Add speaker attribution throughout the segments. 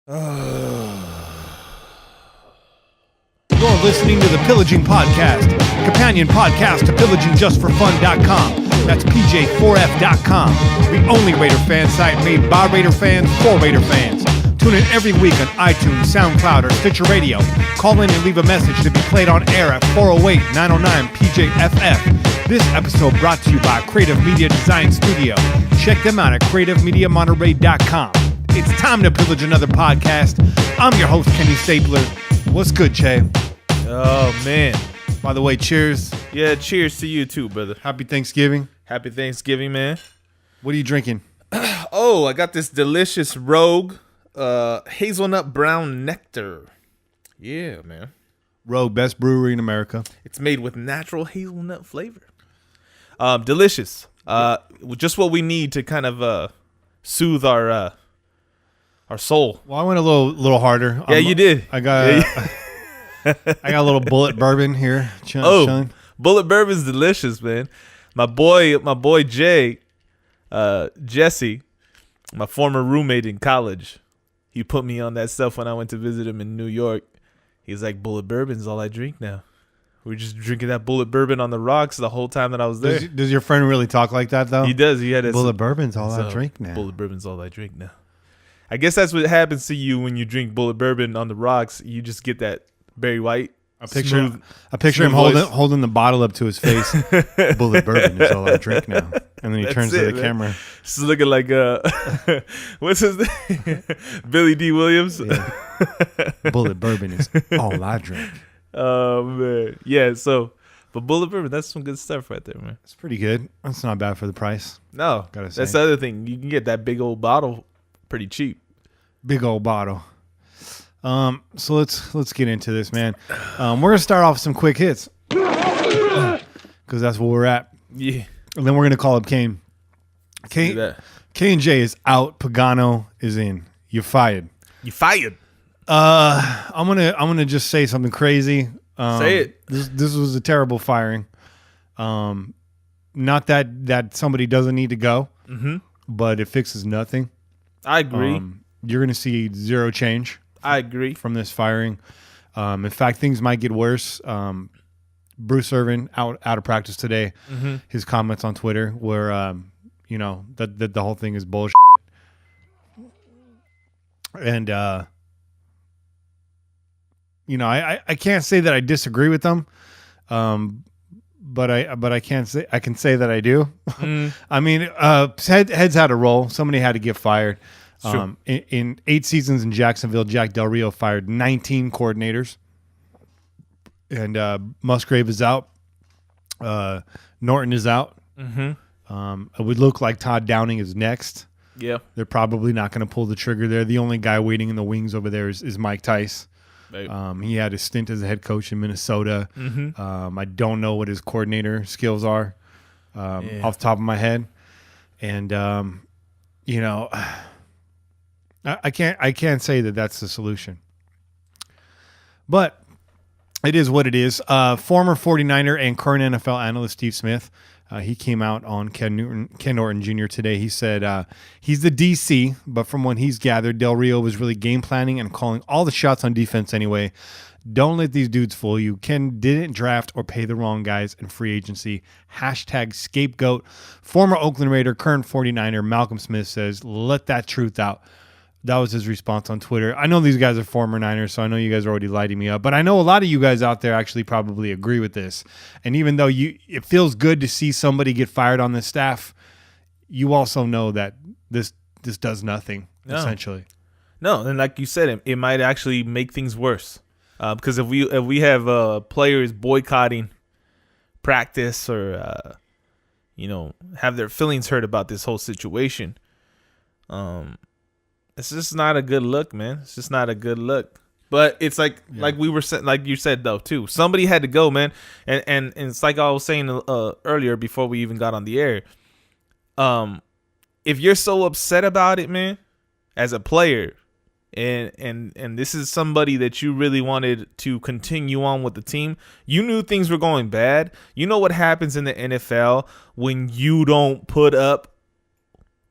Speaker 1: You're listening to the Pillaging Podcast, companion podcast to PillagingJustForFun.com. That's PJ4F.com, the only Raider fan site made by Raider fans for Raider fans. Tune in every week on iTunes, SoundCloud, or Stitcher Radio. Call in and leave a message to be played on air at 408-909-PJFF. This episode brought to you by Creative Media Design Studio. Check them out at CreativeMediaMonterey.com. It's time to pillage another podcast. I'm your host, Kenny Stapler. What's good, Che?
Speaker 2: Oh, man.
Speaker 1: By the way, cheers.
Speaker 2: Yeah, cheers to you too, brother.
Speaker 1: Happy Thanksgiving.
Speaker 2: Happy Thanksgiving, man.
Speaker 1: What are you drinking?
Speaker 2: Oh, I got this delicious Rogue hazelnut brown nectar. Yeah, man.
Speaker 1: Rogue, best brewery in America.
Speaker 2: It's made with natural hazelnut flavor. Delicious. Just what we need to kind of soothe our soul.
Speaker 1: Well, I went a little harder.
Speaker 2: Yeah, you did.
Speaker 1: I got a little bullet bourbon here. Chilling.
Speaker 2: Bullet bourbon's delicious, man. My boy Jay, Jesse, my former roommate in college, he put me on that stuff when I went to visit him in New York. He's like, bullet bourbon's all I drink now. We're just drinking that bullet bourbon on the rocks the whole time that I was there.
Speaker 1: Does your friend really talk like that, though?
Speaker 2: He does. He had a
Speaker 1: bullet bourbon's all I drink now.
Speaker 2: Bullet bourbon's all I drink now. I guess that's what happens to you when you drink bullet bourbon on the rocks. You just get that Barry White.
Speaker 1: I picture him holding the bottle up to his face. Bullet bourbon is all I drink now. And then he turns to the camera.
Speaker 2: This is looking like what's his name? Billy D. Williams.
Speaker 1: Yeah. Bullet bourbon is all I drink.
Speaker 2: Oh man, yeah. So, but bullet bourbon, that's some good stuff right there, man.
Speaker 1: It's pretty good. That's not bad for the price.
Speaker 2: No,
Speaker 1: gotta say.
Speaker 2: That's the other thing. You can get that big old bottle pretty cheap.
Speaker 1: Big old bottle. So let's get into this, man. We're gonna start off with some quick hits because that's where we're at.
Speaker 2: Yeah,
Speaker 1: and then we're gonna call up Kane. K and J is out. Pagano is in. You're fired.
Speaker 2: You fired.
Speaker 1: I'm gonna just say something crazy.
Speaker 2: Say it.
Speaker 1: This was a terrible firing. Not that somebody doesn't need to go, but it fixes nothing.
Speaker 2: I agree.
Speaker 1: You're gonna see zero change.
Speaker 2: I agree
Speaker 1: from this firing. In fact, things might get worse. Bruce Irvin out of practice today. His comments on Twitter were, that the whole thing is bullshit. And I can't say that I disagree with them, but I can say that I do. I mean, heads had to roll. Somebody had to get fired. In 8 seasons in Jacksonville, Jack Del Rio fired 19 coordinators, and Musgrave is out. Norton is out. It would look like Todd Downing is next.
Speaker 2: Yeah,
Speaker 1: they're probably not going to pull the trigger there. The only guy waiting in the wings over there is Mike Tice. Right. He had a stint as a head coach in Minnesota. I don't know what his coordinator skills are off the top of my head, and I can't say that that's the solution, but it is what it is. Former 49er and current NFL analyst Steve Smith, he came out on Ken Norton Jr. today. He said he's the DC, but from what he's gathered, Del Rio was really game planning and calling all the shots on defense anyway. Don't let these dudes fool you. Ken didn't draft or pay the wrong guys in free agency. #scapegoat. Former Oakland Raider, current 49er Malcolm Smith says, let that truth out. That was his response on Twitter. I know these guys are former Niners, so I know you guys are already lighting me up. But I know a lot of you guys out there actually probably agree with this. And even though it feels good to see somebody get fired on this staff, you also know that this does nothing, essentially.
Speaker 2: No, and like you said, it might actually make things worse. Because if we have players boycotting practice or have their feelings hurt about this whole situation, it's just not a good look, man. It's just not a good look. But it's like we were like you said though too. Somebody had to go, man. And it's like I was saying earlier before we even got on the air. If you're so upset about it, man, as a player, and this is somebody that you really wanted to continue on with the team, you knew things were going bad. You know what happens in the NFL when you don't put up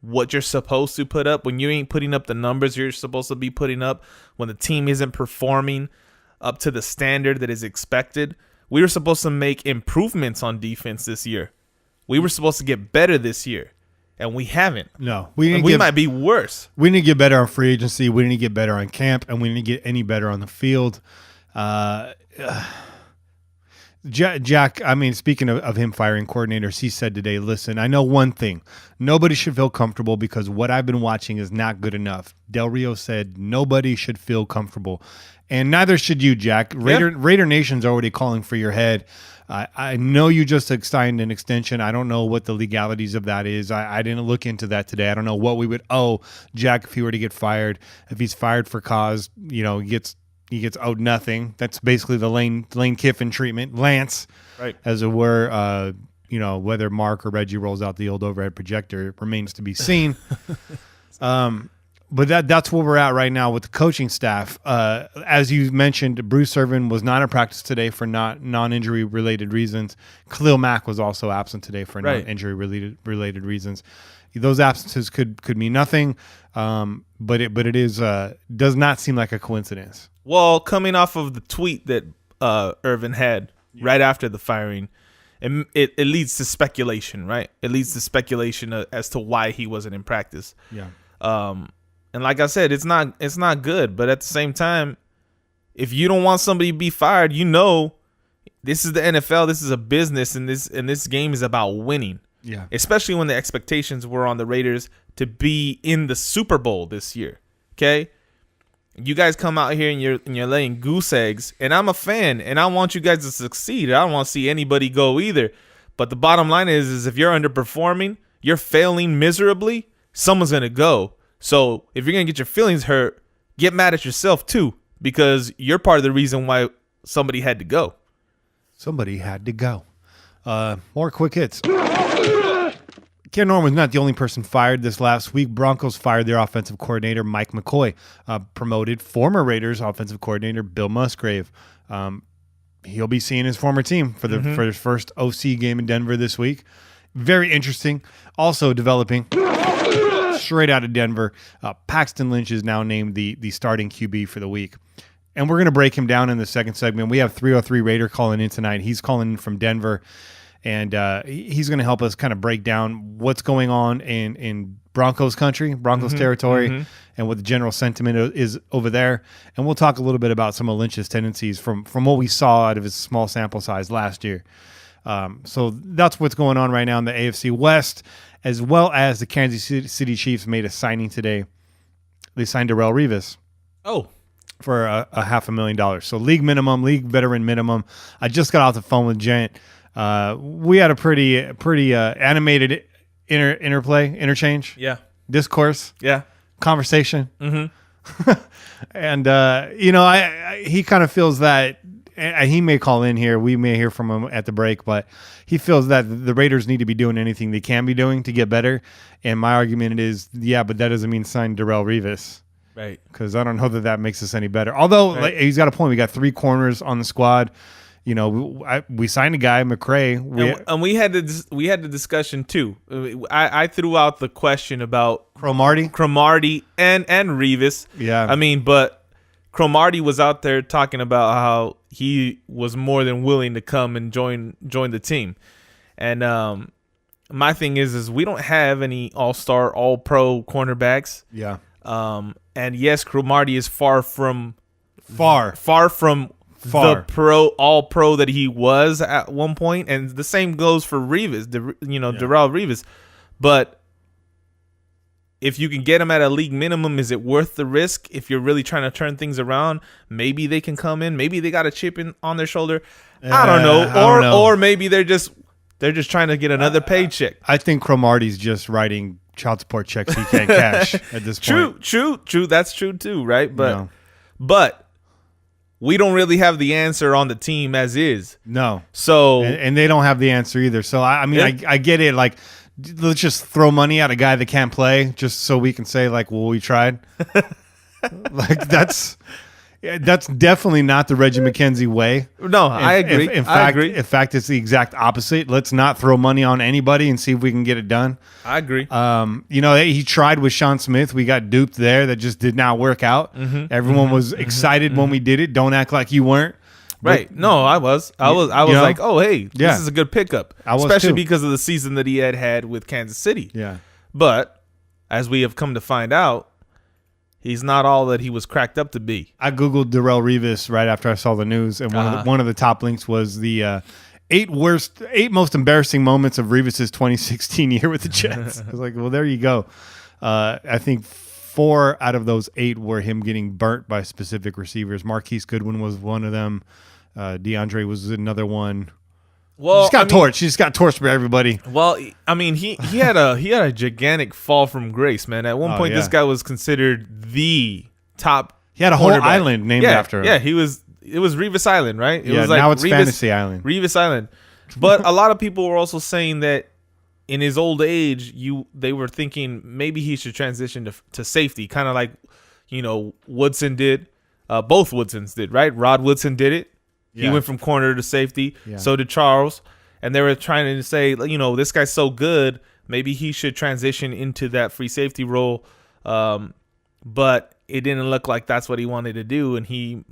Speaker 2: what you're supposed to put up, when you ain't putting up the numbers you're supposed to be putting up, when the team isn't performing up to the standard that is expected. We were supposed to make improvements on defense this year. We were supposed to get better this year, and we haven't.
Speaker 1: No,
Speaker 2: we might be worse.
Speaker 1: We need to get better on free agency. We need to get better on camp, and we need to get any better on the field. Jack, I mean, speaking of him firing coordinators, he said today, listen, I know one thing. Nobody should feel comfortable because what I've been watching is not good enough. Del Rio said nobody should feel comfortable. And neither should you, Jack. Raider Nation's already calling for your head. I know you just signed an extension. I don't know what the legalities of that is. I didn't look into that today. I don't know what we would owe Jack if he were to get fired. If he's fired for cause, he gets owed nothing. That's basically the Lane Kiffin treatment. Lance, right, as it were. Whether Mark or Reggie rolls out the old overhead projector remains to be seen. But that's where we're at right now with the coaching staff. As you mentioned, Bruce Irvin was not in practice today for non-injury related reasons. Khalil Mack was also absent today for non-injury related reasons. Those absences could mean nothing, but it is does not seem like a coincidence.
Speaker 2: Well, coming off of the tweet that Irvin had right after the firing, it leads to speculation, right? It leads to speculation as to why he wasn't in practice.
Speaker 1: Yeah.
Speaker 2: And like I said, it's not good. But at the same time, if you don't want somebody to be fired, this is the NFL. This is a business, and this game is about winning.
Speaker 1: Yeah.
Speaker 2: Especially when the expectations were on the Raiders to be in the Super Bowl this year. Okay. You guys come out here and you're laying goose eggs, and I'm a fan, and I want you guys to succeed. I don't want to see anybody go either. But the bottom line is if you're underperforming, you're failing miserably, someone's gonna go. So if you're going to get your feelings hurt, get mad at yourself too, because you're part of the reason why somebody had to go.
Speaker 1: Somebody had to go. More quick hits. Ken Norman's not the only person fired this last week. Broncos fired their offensive coordinator, Mike McCoy, promoted former Raiders offensive coordinator, Bill Musgrave. He'll be seeing his former team for his first OC game in Denver this week. Very interesting. Also developing straight out of Denver, Paxton Lynch is now named the starting QB for the week. And we're going to break him down in the second segment. We have 303 Raider calling in tonight. He's calling in from Denver, and he's going to help us kind of break down what's going on in Broncos country, Broncos territory, and what the general sentiment is over there. And we'll talk a little bit about some of Lynch's tendencies from what we saw out of his small sample size last year. So that's what's going on right now in the AFC West, as well as the Kansas City Chiefs made a signing today. They signed Darrelle Revis.
Speaker 2: Oh.
Speaker 1: For a $500,000. So league veteran minimum. I just got off the phone with Gent. We had a pretty animated interchange.
Speaker 2: Yeah.
Speaker 1: Discourse.
Speaker 2: Yeah.
Speaker 1: Conversation.
Speaker 2: Mm-hmm.
Speaker 1: And, he kind of feels that, and he may call in here. We may hear from him at the break, but he feels that the Raiders need to be doing anything they can be doing to get better. And my argument is, but that doesn't mean sign Darrelle Revis.
Speaker 2: Right.
Speaker 1: Because I don't know that makes us any better. Although he's got a point. We got 3 corners on the squad. We signed a guy, McCray.
Speaker 2: And we had the discussion too. I threw out the question about
Speaker 1: Cromartie
Speaker 2: and Revis.
Speaker 1: Yeah.
Speaker 2: I mean, but Cromartie was out there talking about how he was more than willing to come and join the team. And my thing is we don't have any all-star, all-pro cornerbacks.
Speaker 1: Yeah.
Speaker 2: And yes, Cromartie is far from
Speaker 1: the
Speaker 2: all-pro that he was at one point, and the same goes for Revis, Darrelle Revis. But if you can get him at a league minimum, is it worth the risk? If you're really trying to turn things around, maybe they can come in. Maybe they got a chip on their shoulder. I don't know. Or maybe they're just trying to get another paycheck.
Speaker 1: I think Cromartie's just writing child support checks he can't cash at this point.
Speaker 2: True. That's true too, right? But we don't really have the answer on the team as is.
Speaker 1: No.
Speaker 2: So
Speaker 1: and they don't have the answer either. So I get it. Like, let's just throw money at a guy that can't play just so we can say, like, well, we tried. Like, that's That's definitely not the Reggie McKenzie way.
Speaker 2: No, I agree.
Speaker 1: In
Speaker 2: I
Speaker 1: fact,
Speaker 2: agree.
Speaker 1: in fact, it's the exact opposite. Let's not throw money on anybody and see if we can get it done.
Speaker 2: I agree.
Speaker 1: He tried with Sean Smith. We got duped there. That just did not work out. Everyone was excited when we did it. Don't act like you weren't.
Speaker 2: Right. No, I was like, oh, hey, this is a good pickup.
Speaker 1: I was
Speaker 2: especially
Speaker 1: too.
Speaker 2: because of the season that he had with Kansas City.
Speaker 1: Yeah.
Speaker 2: But as we have come to find out, he's not all that he was cracked up to be.
Speaker 1: I Googled Darrell Revis right after I saw the news, and one of the top links was the eight most embarrassing moments of Revis's 2016 year with the Jets. I was like, well, there you go. I think 4 out of those 8 were him getting burnt by specific receivers. Marquise Goodwin was one of them. DeAndre was another one.
Speaker 2: Well,
Speaker 1: He just got torched by everybody.
Speaker 2: Well, I mean, he had a gigantic fall from grace, man. At one point, this guy was considered the top.
Speaker 1: He had a whole island named after him.
Speaker 2: Yeah, it was Revis Island, right? It was
Speaker 1: now it's Fantasy Island.
Speaker 2: Revis Island. But a lot of people were also saying that in his old age, they were thinking maybe he should transition to safety, kind of like Woodson did. Both Woodsons did, right? Rod Woodson did it. He went from corner to safety. Yeah. So did Charles. And they were trying to say, this guy's so good, maybe he should transition into that free safety role. But it didn't look like that's what he wanted to do, and he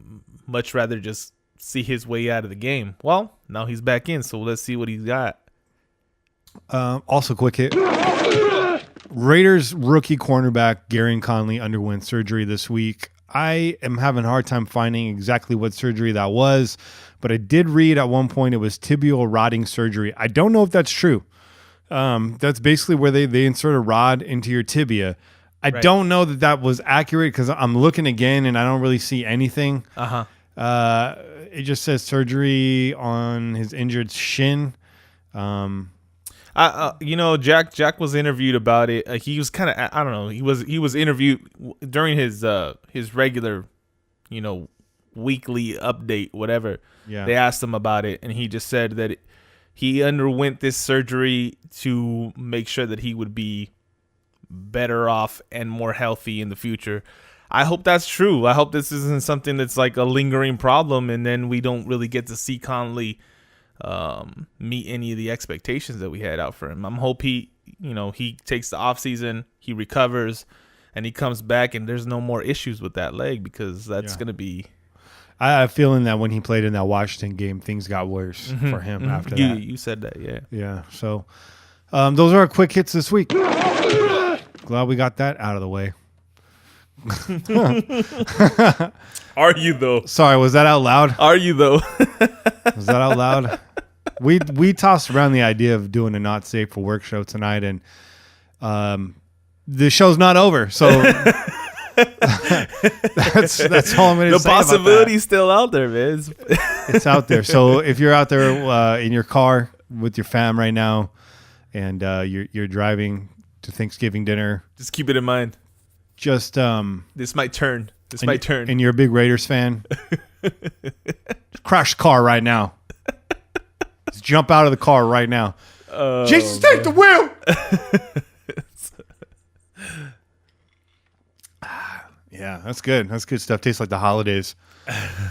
Speaker 2: much rather just see his way out of the game. Well, now he's back in, so let's see what he's got.
Speaker 1: Also, quick hit. Raiders rookie cornerback Gary Conley underwent surgery this week. I am having a hard time finding exactly what surgery that was, but I did read at one point it was tibial rotting surgery. I don't know if that's true. That's basically where they insert a rod into your tibia. I don't know that was accurate because I'm looking again and I don't really see anything. It just says surgery on his injured shin.
Speaker 2: Jack was interviewed about it. He was kind of, I don't know. He was interviewed during his regular, weekly update, whatever.
Speaker 1: Yeah.
Speaker 2: They asked him about it, and he just said that he underwent this surgery to make sure that he would be better off and more healthy in the future. I hope that's true. I hope this isn't something that's like a lingering problem, and then we don't really get to see Conley meet any of the expectations that we had out for him. I'm hope he takes the off season, he recovers, and he comes back, and there's no more issues with that leg, because that's going to be.
Speaker 1: I have a feeling that when he played in that Washington game, things got worse for him after that.
Speaker 2: You said that, yeah.
Speaker 1: Yeah. So those are our quick hits this week. Glad we got that out of the way.
Speaker 2: Are you though?
Speaker 1: Sorry, was that out loud?
Speaker 2: Are you though?
Speaker 1: Was that out loud? We tossed around the idea of doing a not safe for work show tonight, and the show's not over. So that's all I'm going to say.
Speaker 2: The possibility's still out there, man.
Speaker 1: It's out there. So if you're out there in your car with your fam right now, and you're driving to Thanksgiving dinner,
Speaker 2: just keep it in mind.
Speaker 1: Just
Speaker 2: this might turn.
Speaker 1: And you're a big Raiders fan. Crash the car right now. Just jump out of the car right now. Jesus, take the wheel. Yeah, that's good. That's good stuff. Tastes like the holidays.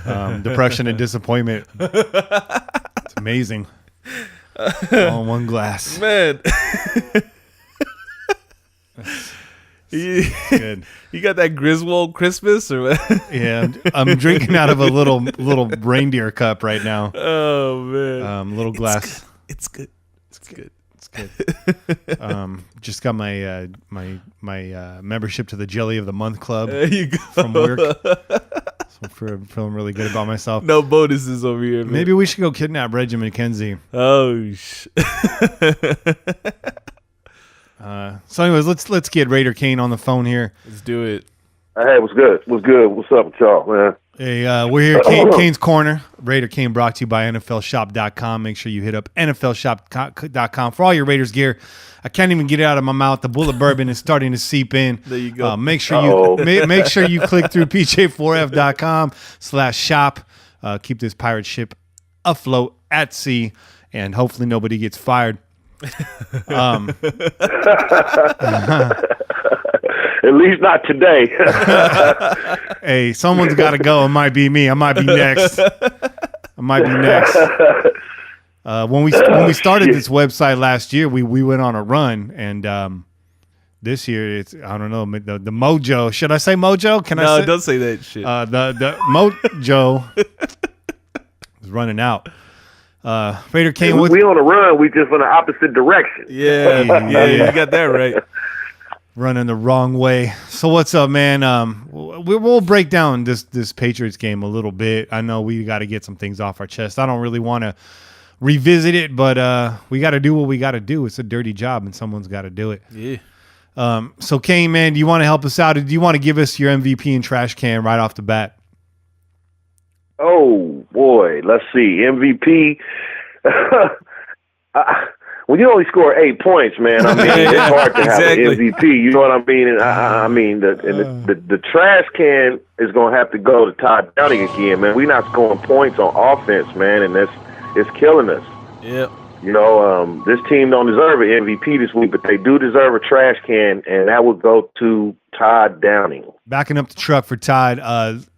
Speaker 1: Depression and disappointment. It's amazing. All in one glass.
Speaker 2: Man.
Speaker 1: Good.
Speaker 2: You got that Griswold Christmas or what?
Speaker 1: Yeah, I'm drinking out of a little reindeer cup right now.
Speaker 2: Oh man,
Speaker 1: little glass.
Speaker 2: It's good. It's good.
Speaker 1: Just got my membership to the Jelly of the Month Club.
Speaker 2: There you go.
Speaker 1: From work. So I'm feeling really good about myself.
Speaker 2: No bonuses over here, man.
Speaker 1: Maybe we should go kidnap Reggie McKenzie.
Speaker 2: Oh
Speaker 1: So anyways, let's get Raider Kane on the phone here.
Speaker 2: Let's do it.
Speaker 3: Hey, what's good? What's up with y'all, man?
Speaker 1: Hey, we're here at Kane's Corner. Raider Kane brought to you by NFLshop.com. Make sure you hit up NFLshop.com for all your Raiders gear. I can't even get it out of my mouth. The bullet bourbon is starting to seep in.
Speaker 2: There you go.
Speaker 1: Make sure you click through pj4f.com/shop. Keep this pirate ship afloat at sea, and hopefully nobody gets fired.
Speaker 3: At least not today.
Speaker 1: Hey, someone's got to go. It might be me. I might be next. When we started this website last year, we went on a run, and this year it's I don't know the mojo. Should I say mojo? Can I?
Speaker 2: No,
Speaker 1: say?
Speaker 2: don't say that shit.
Speaker 1: The mojo is running out. Raider Kane,
Speaker 3: we on a run. We just in the opposite direction.
Speaker 2: Yeah, you got that right.
Speaker 1: Running the wrong way. So what's up, man? We'll break down this Patriots game a little bit. I know we got to get some things off our chest. I don't really want to revisit it, but we got to do what we got to do. It's a dirty job, and someone's got to do it.
Speaker 2: Yeah.
Speaker 1: So Kane, man, do you want to help us out? Do you want to give us your MVP and trash can right off the bat?
Speaker 3: Oh boy, let's see. MVP. When you only score 8 points, man, I mean it's hard to have an MVP. You know what I mean? And I mean the trash can is gonna have to go to Todd Downing again, man. We're not scoring points on offense, man, and it's killing us.
Speaker 2: Yeah.
Speaker 3: You know, this team don't deserve an MVP this week, but they do deserve a trash can, and that would go to Todd Downing.
Speaker 1: Backing up the truck for Todd.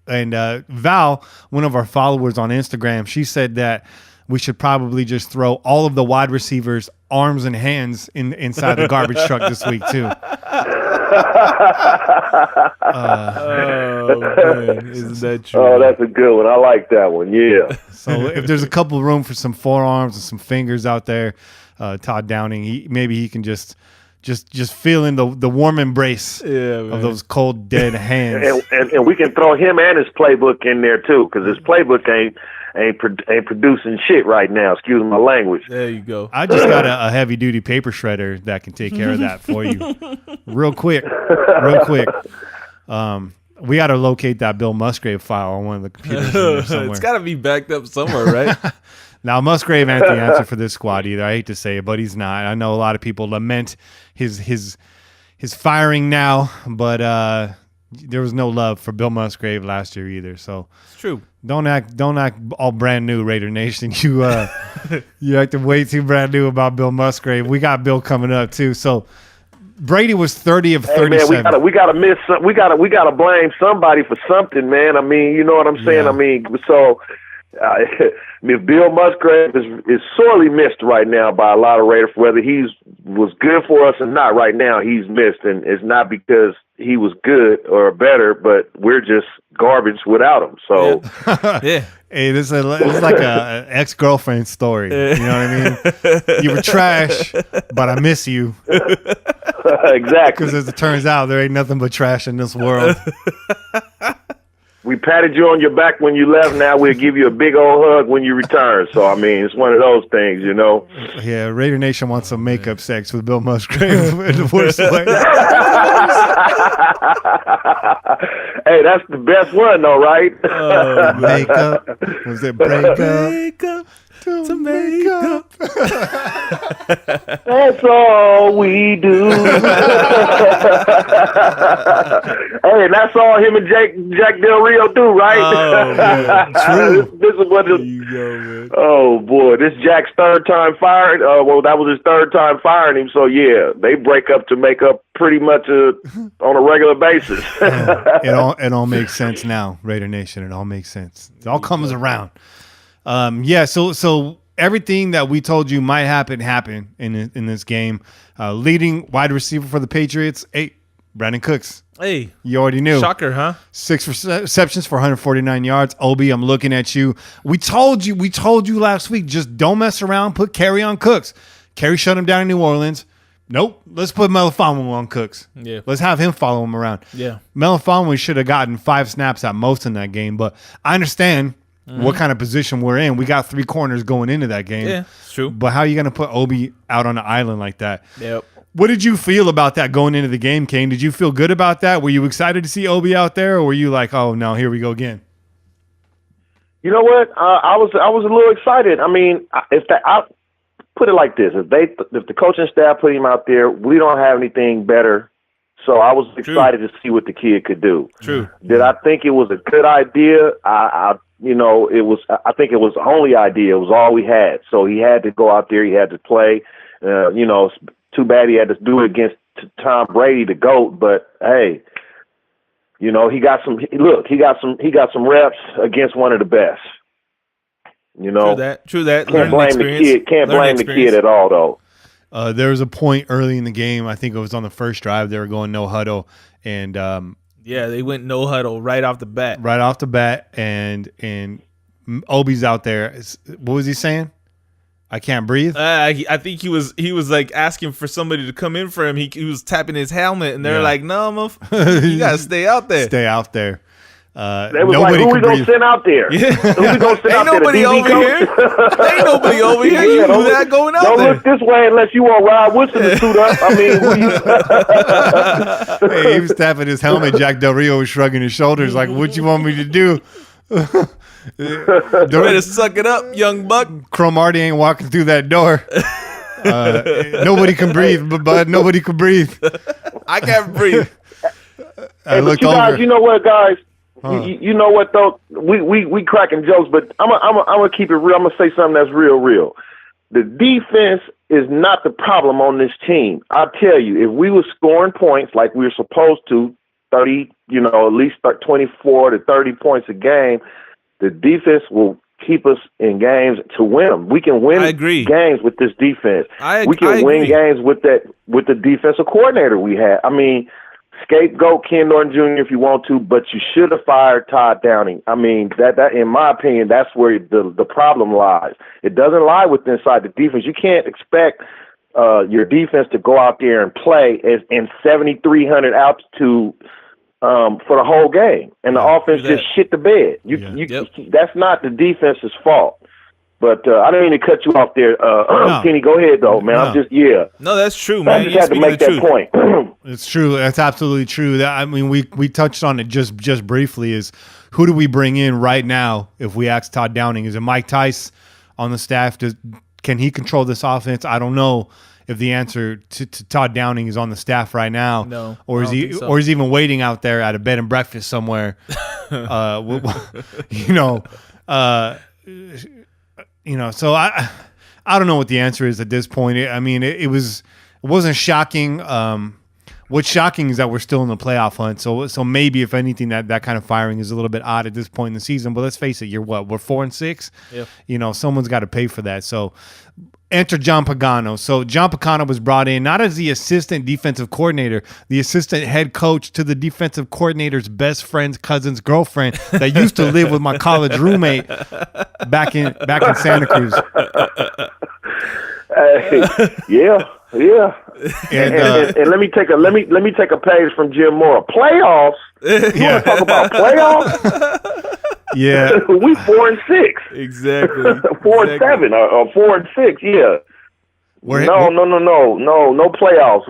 Speaker 1: And Val, one of our followers on Instagram, she said that we should probably just throw all of the wide receivers' arms and hands inside the garbage truck this week too.
Speaker 2: Oh man, isn't that true?
Speaker 3: Oh, that's a good one. I like that one. Yeah.
Speaker 1: So if there's a couple room for some forearms and some fingers out there, Todd Downing, maybe he can just feel in the warm embrace of those cold dead hands.
Speaker 3: And we can throw him and his playbook in there too, because his playbook ain't producing shit right now. Excuse my language.
Speaker 2: There you go.
Speaker 1: I just got a heavy duty paper shredder that can take care of that for you, real quick. We got to locate that Bill Musgrave file on one of the computers in there somewhere.
Speaker 2: It's got to be backed up somewhere, right?
Speaker 1: Now, Musgrave ain't the answer for this squad either. I hate to say it, but he's not. I know a lot of people lament his firing now, but there was no love for Bill Musgrave last year either. So
Speaker 2: it's true.
Speaker 1: Don't act all brand new, Raider Nation. You acted way too brand new about Bill Musgrave. We got Bill coming up too. So Brady was 30 of 37.
Speaker 3: Hey man, we gotta blame somebody for something, man. I mean, you know what I'm saying?
Speaker 1: Yeah.
Speaker 3: I mean, so if Bill Musgrave is sorely missed right now by a lot of Raiders, whether he was good for us or not, right now he's missed, and it's not because he was good or better, but we're just garbage without him. So
Speaker 2: yeah.
Speaker 1: Hey, this is like a ex-girlfriend story. You know what I mean? You were trash, but I miss you.
Speaker 3: Exactly.
Speaker 1: Because as it turns out, there ain't nothing but trash in this world.
Speaker 3: We patted you on your back when you left. Now we'll give you a big old hug when you return. So, I mean, it's one of those things, you know.
Speaker 1: Yeah, Raider Nation wants some makeup sex with Bill Musgrave in the worst way.
Speaker 3: Hey, that's the best one, though, right?
Speaker 1: Makeup. Was it breakup?
Speaker 2: To make up.
Speaker 3: That's all we do. Hey, and that's all him and Jack Del Rio do, right?
Speaker 2: Oh, man.
Speaker 1: True.
Speaker 3: This is what
Speaker 2: There you go, man.
Speaker 3: Oh boy, this Jack's third time fired. Well, that was his third time firing him. So yeah, they break up to make up pretty much on a regular basis.
Speaker 1: It all makes sense now, Raider Nation. It all makes sense. It all comes around. So everything that we told you might happen in this game. Leading wide receiver for the Patriots, Brandon Cooks.
Speaker 2: Hey,
Speaker 1: You already knew.
Speaker 2: shocker, huh?
Speaker 1: 6 receptions for 149 yards. Obi, I'm looking at you. We told you last week, just don't mess around. Put Kerry on Cooks. Kerry shut him down in New Orleans. Nope. Let's put Melifonwu on Cooks.
Speaker 2: Yeah.
Speaker 1: Let's have him follow him around.
Speaker 2: Yeah.
Speaker 1: Melifonwu should have gotten 5 snaps at most in that game, but I understand what kind of position we're in. We got 3 corners going into that game.
Speaker 2: Yeah, it's true.
Speaker 1: But how are you going to put Obi out on the island like that?
Speaker 2: Yep.
Speaker 1: What did you feel about that going into the game, Kane? Did you feel good about that? Were you excited to see Obi out there, or were you like, oh, no, here we go again?
Speaker 3: You know what? I was a little excited. I mean, I put it like this: if the coaching staff put him out there, we don't have anything better. So I was excited to see what the kid could do.
Speaker 2: True.
Speaker 3: Did I think it was a good idea? I think it was the only idea. It was all we had. So he had to go out there. He had to play. It's too bad he had to do it against Tom Brady, the GOAT, but hey, you know, he got some reps against one of the best. You know,
Speaker 2: True that.
Speaker 3: Can't blame the kid. Can't blame the kid at all, though.
Speaker 1: There was a point early in the game. I think it was on the first drive. They were going no huddle, and
Speaker 2: they went no huddle right off the bat.
Speaker 1: Right off the bat, and Obi's out there. What was he saying? I can't breathe.
Speaker 2: I think he was like asking for somebody to come in for him. He was tapping his helmet, and they're like, "No, you gotta stay out there.
Speaker 1: Stay out there."
Speaker 3: They was like, "Who we gonna send out there?
Speaker 2: Yeah.
Speaker 3: Who we gonna send
Speaker 2: Ain't
Speaker 3: out
Speaker 2: nobody
Speaker 3: there?
Speaker 2: over here. Ain't nobody over here. You do that going out
Speaker 3: don't
Speaker 2: there.
Speaker 3: Don't look this way unless you want Rod Woodson to suit up. I mean, who you?"
Speaker 1: Hey, he was tapping his helmet. Jack Del Rio was shrugging his shoulders, like, "What you want me to do?"
Speaker 2: Better suck it up, young buck.
Speaker 1: Cromartie ain't walking through that door. Nobody can breathe, but nobody can breathe.
Speaker 2: I can't breathe.
Speaker 1: I
Speaker 3: hey,
Speaker 1: looked
Speaker 3: but you guys,
Speaker 1: over.
Speaker 3: you know what, guys? You know what though? We cracking jokes, but I'm gonna keep it real. I'm gonna say something that's real. The defense is not the problem on this team. I'll tell you, if we were scoring points like we were supposed to, 30, at least 24 to 30 points a game, the defense will keep us in games to win them. We can win games with this defense. We can win games with the defensive coordinator we had. I mean, scapegoat Ken Norton Jr. if you want to, but you should have fired Todd Downing. I mean, that in my opinion, that's where the problem lies. It doesn't lie with inside the defense. You can't expect your defense to go out there and play in 7,300 altitude for the whole game, and the offense just shit the bed. That's not the defense's fault. But I didn't mean to cut you off there. Kenny, go ahead, though, man.
Speaker 2: No. No, that's true, man.
Speaker 3: I just had to make that point.
Speaker 1: It's true. That's absolutely true. I mean, we touched on it just briefly. Is who do we bring in right now if we ask Todd Downing? Is it Mike Tice on the staff? Can he control this offense? I don't know if the answer to Todd Downing is on the staff right now.
Speaker 2: No,
Speaker 1: or is he even waiting out there at a bed and breakfast somewhere? So I don't know what the answer is at this point. I mean, it wasn't shocking. What's shocking is that we're still in the playoff hunt. So maybe if anything, that kind of firing is a little bit odd at this point in the season. But let's face it, we're 4-6.
Speaker 2: Yeah.
Speaker 1: Someone's got to pay for that. So enter John Pagano. So John Pagano was brought in not as the assistant defensive coordinator, the assistant head coach to the defensive coordinator's best friend's cousin's girlfriend that used to live with my college roommate back in Santa Cruz.
Speaker 3: Yeah. And let me take a page from Jim Moore. Playoffs. You want to talk about playoffs?
Speaker 1: Yeah,
Speaker 3: we 4-6.
Speaker 2: Exactly.
Speaker 3: 4-7 or 4-6. Yeah. No playoffs.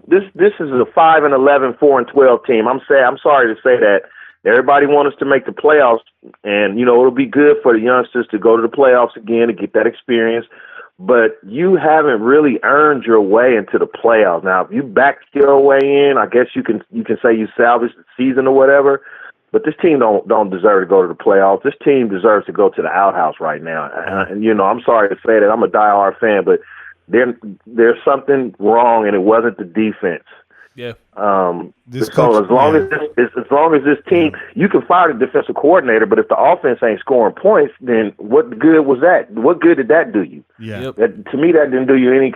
Speaker 3: This is a 5-11, 4-12 team. I'm sorry to say that. Everybody wants us to make the playoffs, and it'll be good for the youngsters to go to the playoffs again to get that experience. But you haven't really earned your way into the playoffs. Now, if you backed your way in, I guess you can say you salvaged the season or whatever. But this team don't deserve to go to the playoffs. This team deserves to go to the outhouse right now. And I'm sorry to say that. I'm a diehard fan, but there's something wrong, and it wasn't the defense.
Speaker 2: Yeah.
Speaker 3: As long as this team, you can fire the defensive coordinator, but if the offense ain't scoring points, then what good was that? What good did that do you?
Speaker 1: Yeah.
Speaker 3: To me, that didn't do you any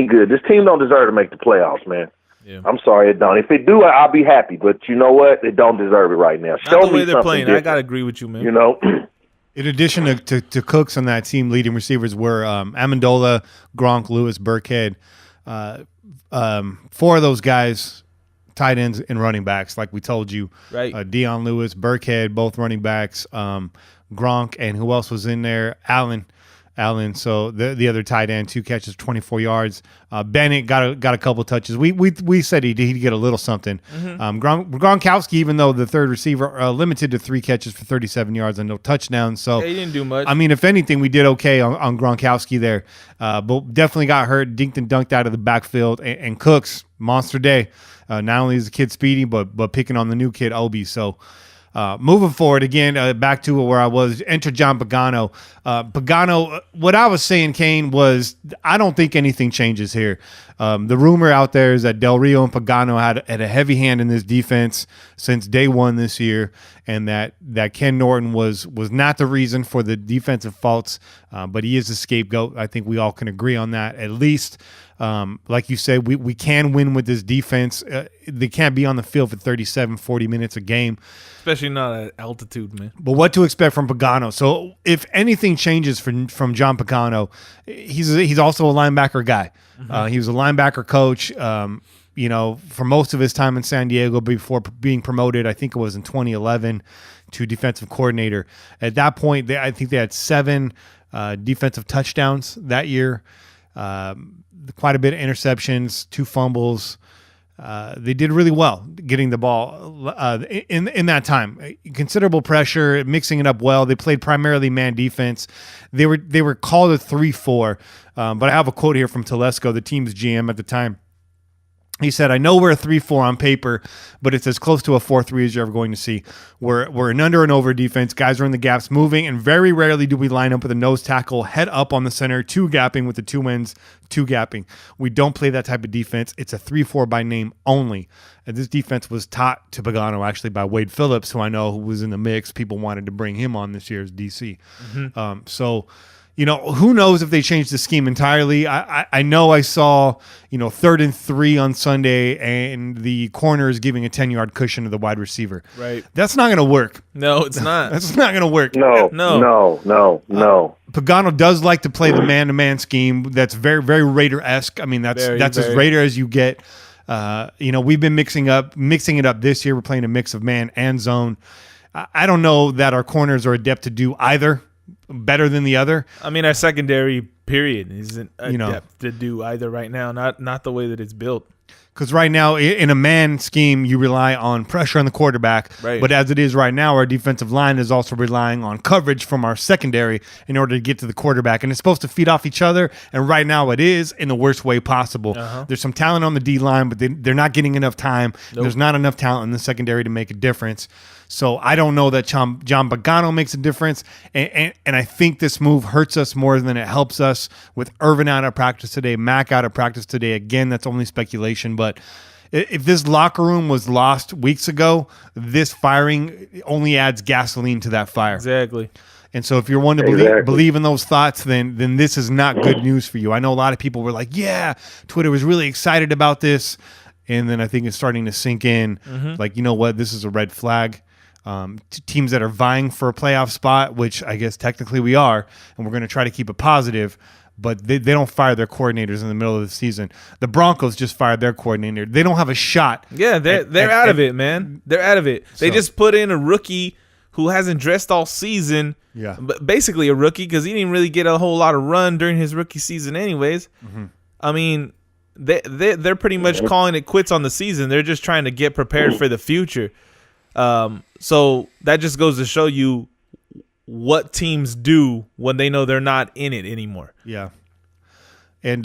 Speaker 3: good. This team don't deserve to make the playoffs, man.
Speaker 2: Yeah.
Speaker 3: I'm sorry, it don't. If it do, I'll be happy. But you know what? It don't deserve it right now.
Speaker 2: Not the way they're playing. Different. I gotta agree with you, man.
Speaker 1: In addition to Cooks on that team, leading receivers were Amendola, Gronk, Lewis, Burkhead. 4 of those guys, tight ends and running backs, like we told you.
Speaker 2: Right.
Speaker 1: Deion Lewis, Burkhead, both running backs. Gronk, and who else was in there? Allen. So the other tight end, 2 catches, 24 yards. Bennett got a couple touches. We said he'd get a little something.
Speaker 2: Mm-hmm.
Speaker 1: Gronkowski, even though the third receiver, limited to 3 catches for 37 yards and no touchdowns. So
Speaker 2: he didn't do much.
Speaker 1: I mean, if anything, we did okay on Gronkowski there. But definitely got hurt, dinked and dunked out of the backfield. And Cooks, monster day. Not only is the kid speedy, but picking on the new kid, Obi. So Moving forward, again, back to where I was, enter John Pagano. Pagano, what I was saying, Kane, was I don't think anything changes here. The rumor out there is that Del Rio and Pagano had a heavy hand in this defense since day one this year, and that Ken Norton was not the reason for the defensive faults, but he is the scapegoat. I think we all can agree on that, at least. Like you said, we can win with this defense. They can't be on the field for 37, 40 minutes a game.
Speaker 2: Especially not at altitude, man.
Speaker 1: But what to expect from Pagano? So if anything changes from John Pagano, he's also a linebacker guy. He was a linebacker coach. For most of his time in San Diego before being promoted, I think it was in 2011, to defensive coordinator. At that point, I think they had 7 defensive touchdowns that year. Quite a bit of interceptions, 2 fumbles. They did really well getting the ball in that time. Considerable pressure, mixing it up well. They played primarily man defense. They were called a 3-4. But I have a quote here from Telesco, the team's GM at the time. He said, "I know we're a 3-4 on paper, but it's as close to a 4-3 as you're ever going to see. We're an under and over defense. Guys are in the gaps moving, and very rarely do we line up with a nose tackle, head up on the center, 2 gapping with the 2 ends, 2 gapping. We don't play that type of defense. It's a 3-4 by name only." And this defense was taught to Pagano actually by Wade Phillips, who I know who was in the mix. People wanted to bring him on this year as DC. Who knows if they changed the scheme entirely. I know I saw, 3rd and 3 on Sunday, and the corner is giving a 10-yard cushion to the wide receiver.
Speaker 2: Right.
Speaker 1: That's not going to work.
Speaker 2: No, it's not.
Speaker 1: That's not going to work.
Speaker 3: No.
Speaker 1: Pagano does like to play the man-to-man scheme. That's very, very Raider-esque. I mean, that's as Raider as you get. We've been mixing it up this year. We're playing a mix of man and zone. I don't know that our corners are adept to do either better than the other.
Speaker 2: I mean, our secondary period isn't adept to do either right now. Not the way that it's built.
Speaker 1: Because right now, in a man scheme, you rely on pressure on the quarterback.
Speaker 2: Right.
Speaker 1: But as it is right now, our defensive line is also relying on coverage from our secondary in order to get to the quarterback. And it's supposed to feed off each other. And right now, it is in the worst way possible. There's some talent on the D-line, but they're not getting enough time. Nope. There's not enough talent in the secondary to make a difference. So I don't know that John Pagano makes a difference. And I think this move hurts us more than it helps us, with Irvin out of practice today, Mack out of practice today. Again, that's only speculation. But if this locker room was lost weeks ago, this firing only adds gasoline to that fire.
Speaker 2: Exactly.
Speaker 1: And so if you're one to believe in those thoughts, then this is not good news for you. I know a lot of people were like, yeah, Twitter was really excited about this. And then I think it's starting to sink in. Like, you know what? This is a red flag. Teams that are vying for a playoff spot, which I guess technically we are, and we're going to try to keep it positive, but they don't fire their coordinators in the middle of the season. The Broncos just fired their coordinator. They don't have a shot.
Speaker 2: Yeah, they're out of it, man. They're out of it. They just put in a rookie who hasn't dressed all season. Yeah, but basically a rookie, because he didn't really get a whole lot of run during his rookie season anyways. I mean, they're pretty much calling it quits on the season. They're just trying to get prepared for the future. So that just goes to show you what teams do when they know they're not in it anymore.
Speaker 1: Yeah. And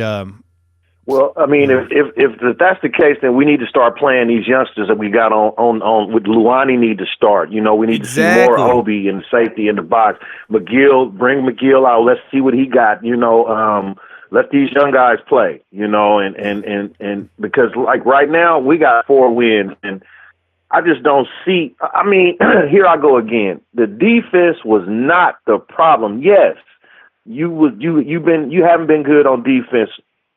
Speaker 3: well, I mean, if that's the case, then we need to start playing these youngsters that we got on with Luani need to start. We need to see more Obi and safety in the box. Bring McGill out. Let's see what he got. Let these young guys play. And because like right now we got 4 wins, and I just don't see. I mean, here I go again. The defense was not the problem. Yes, you haven't been good on defense,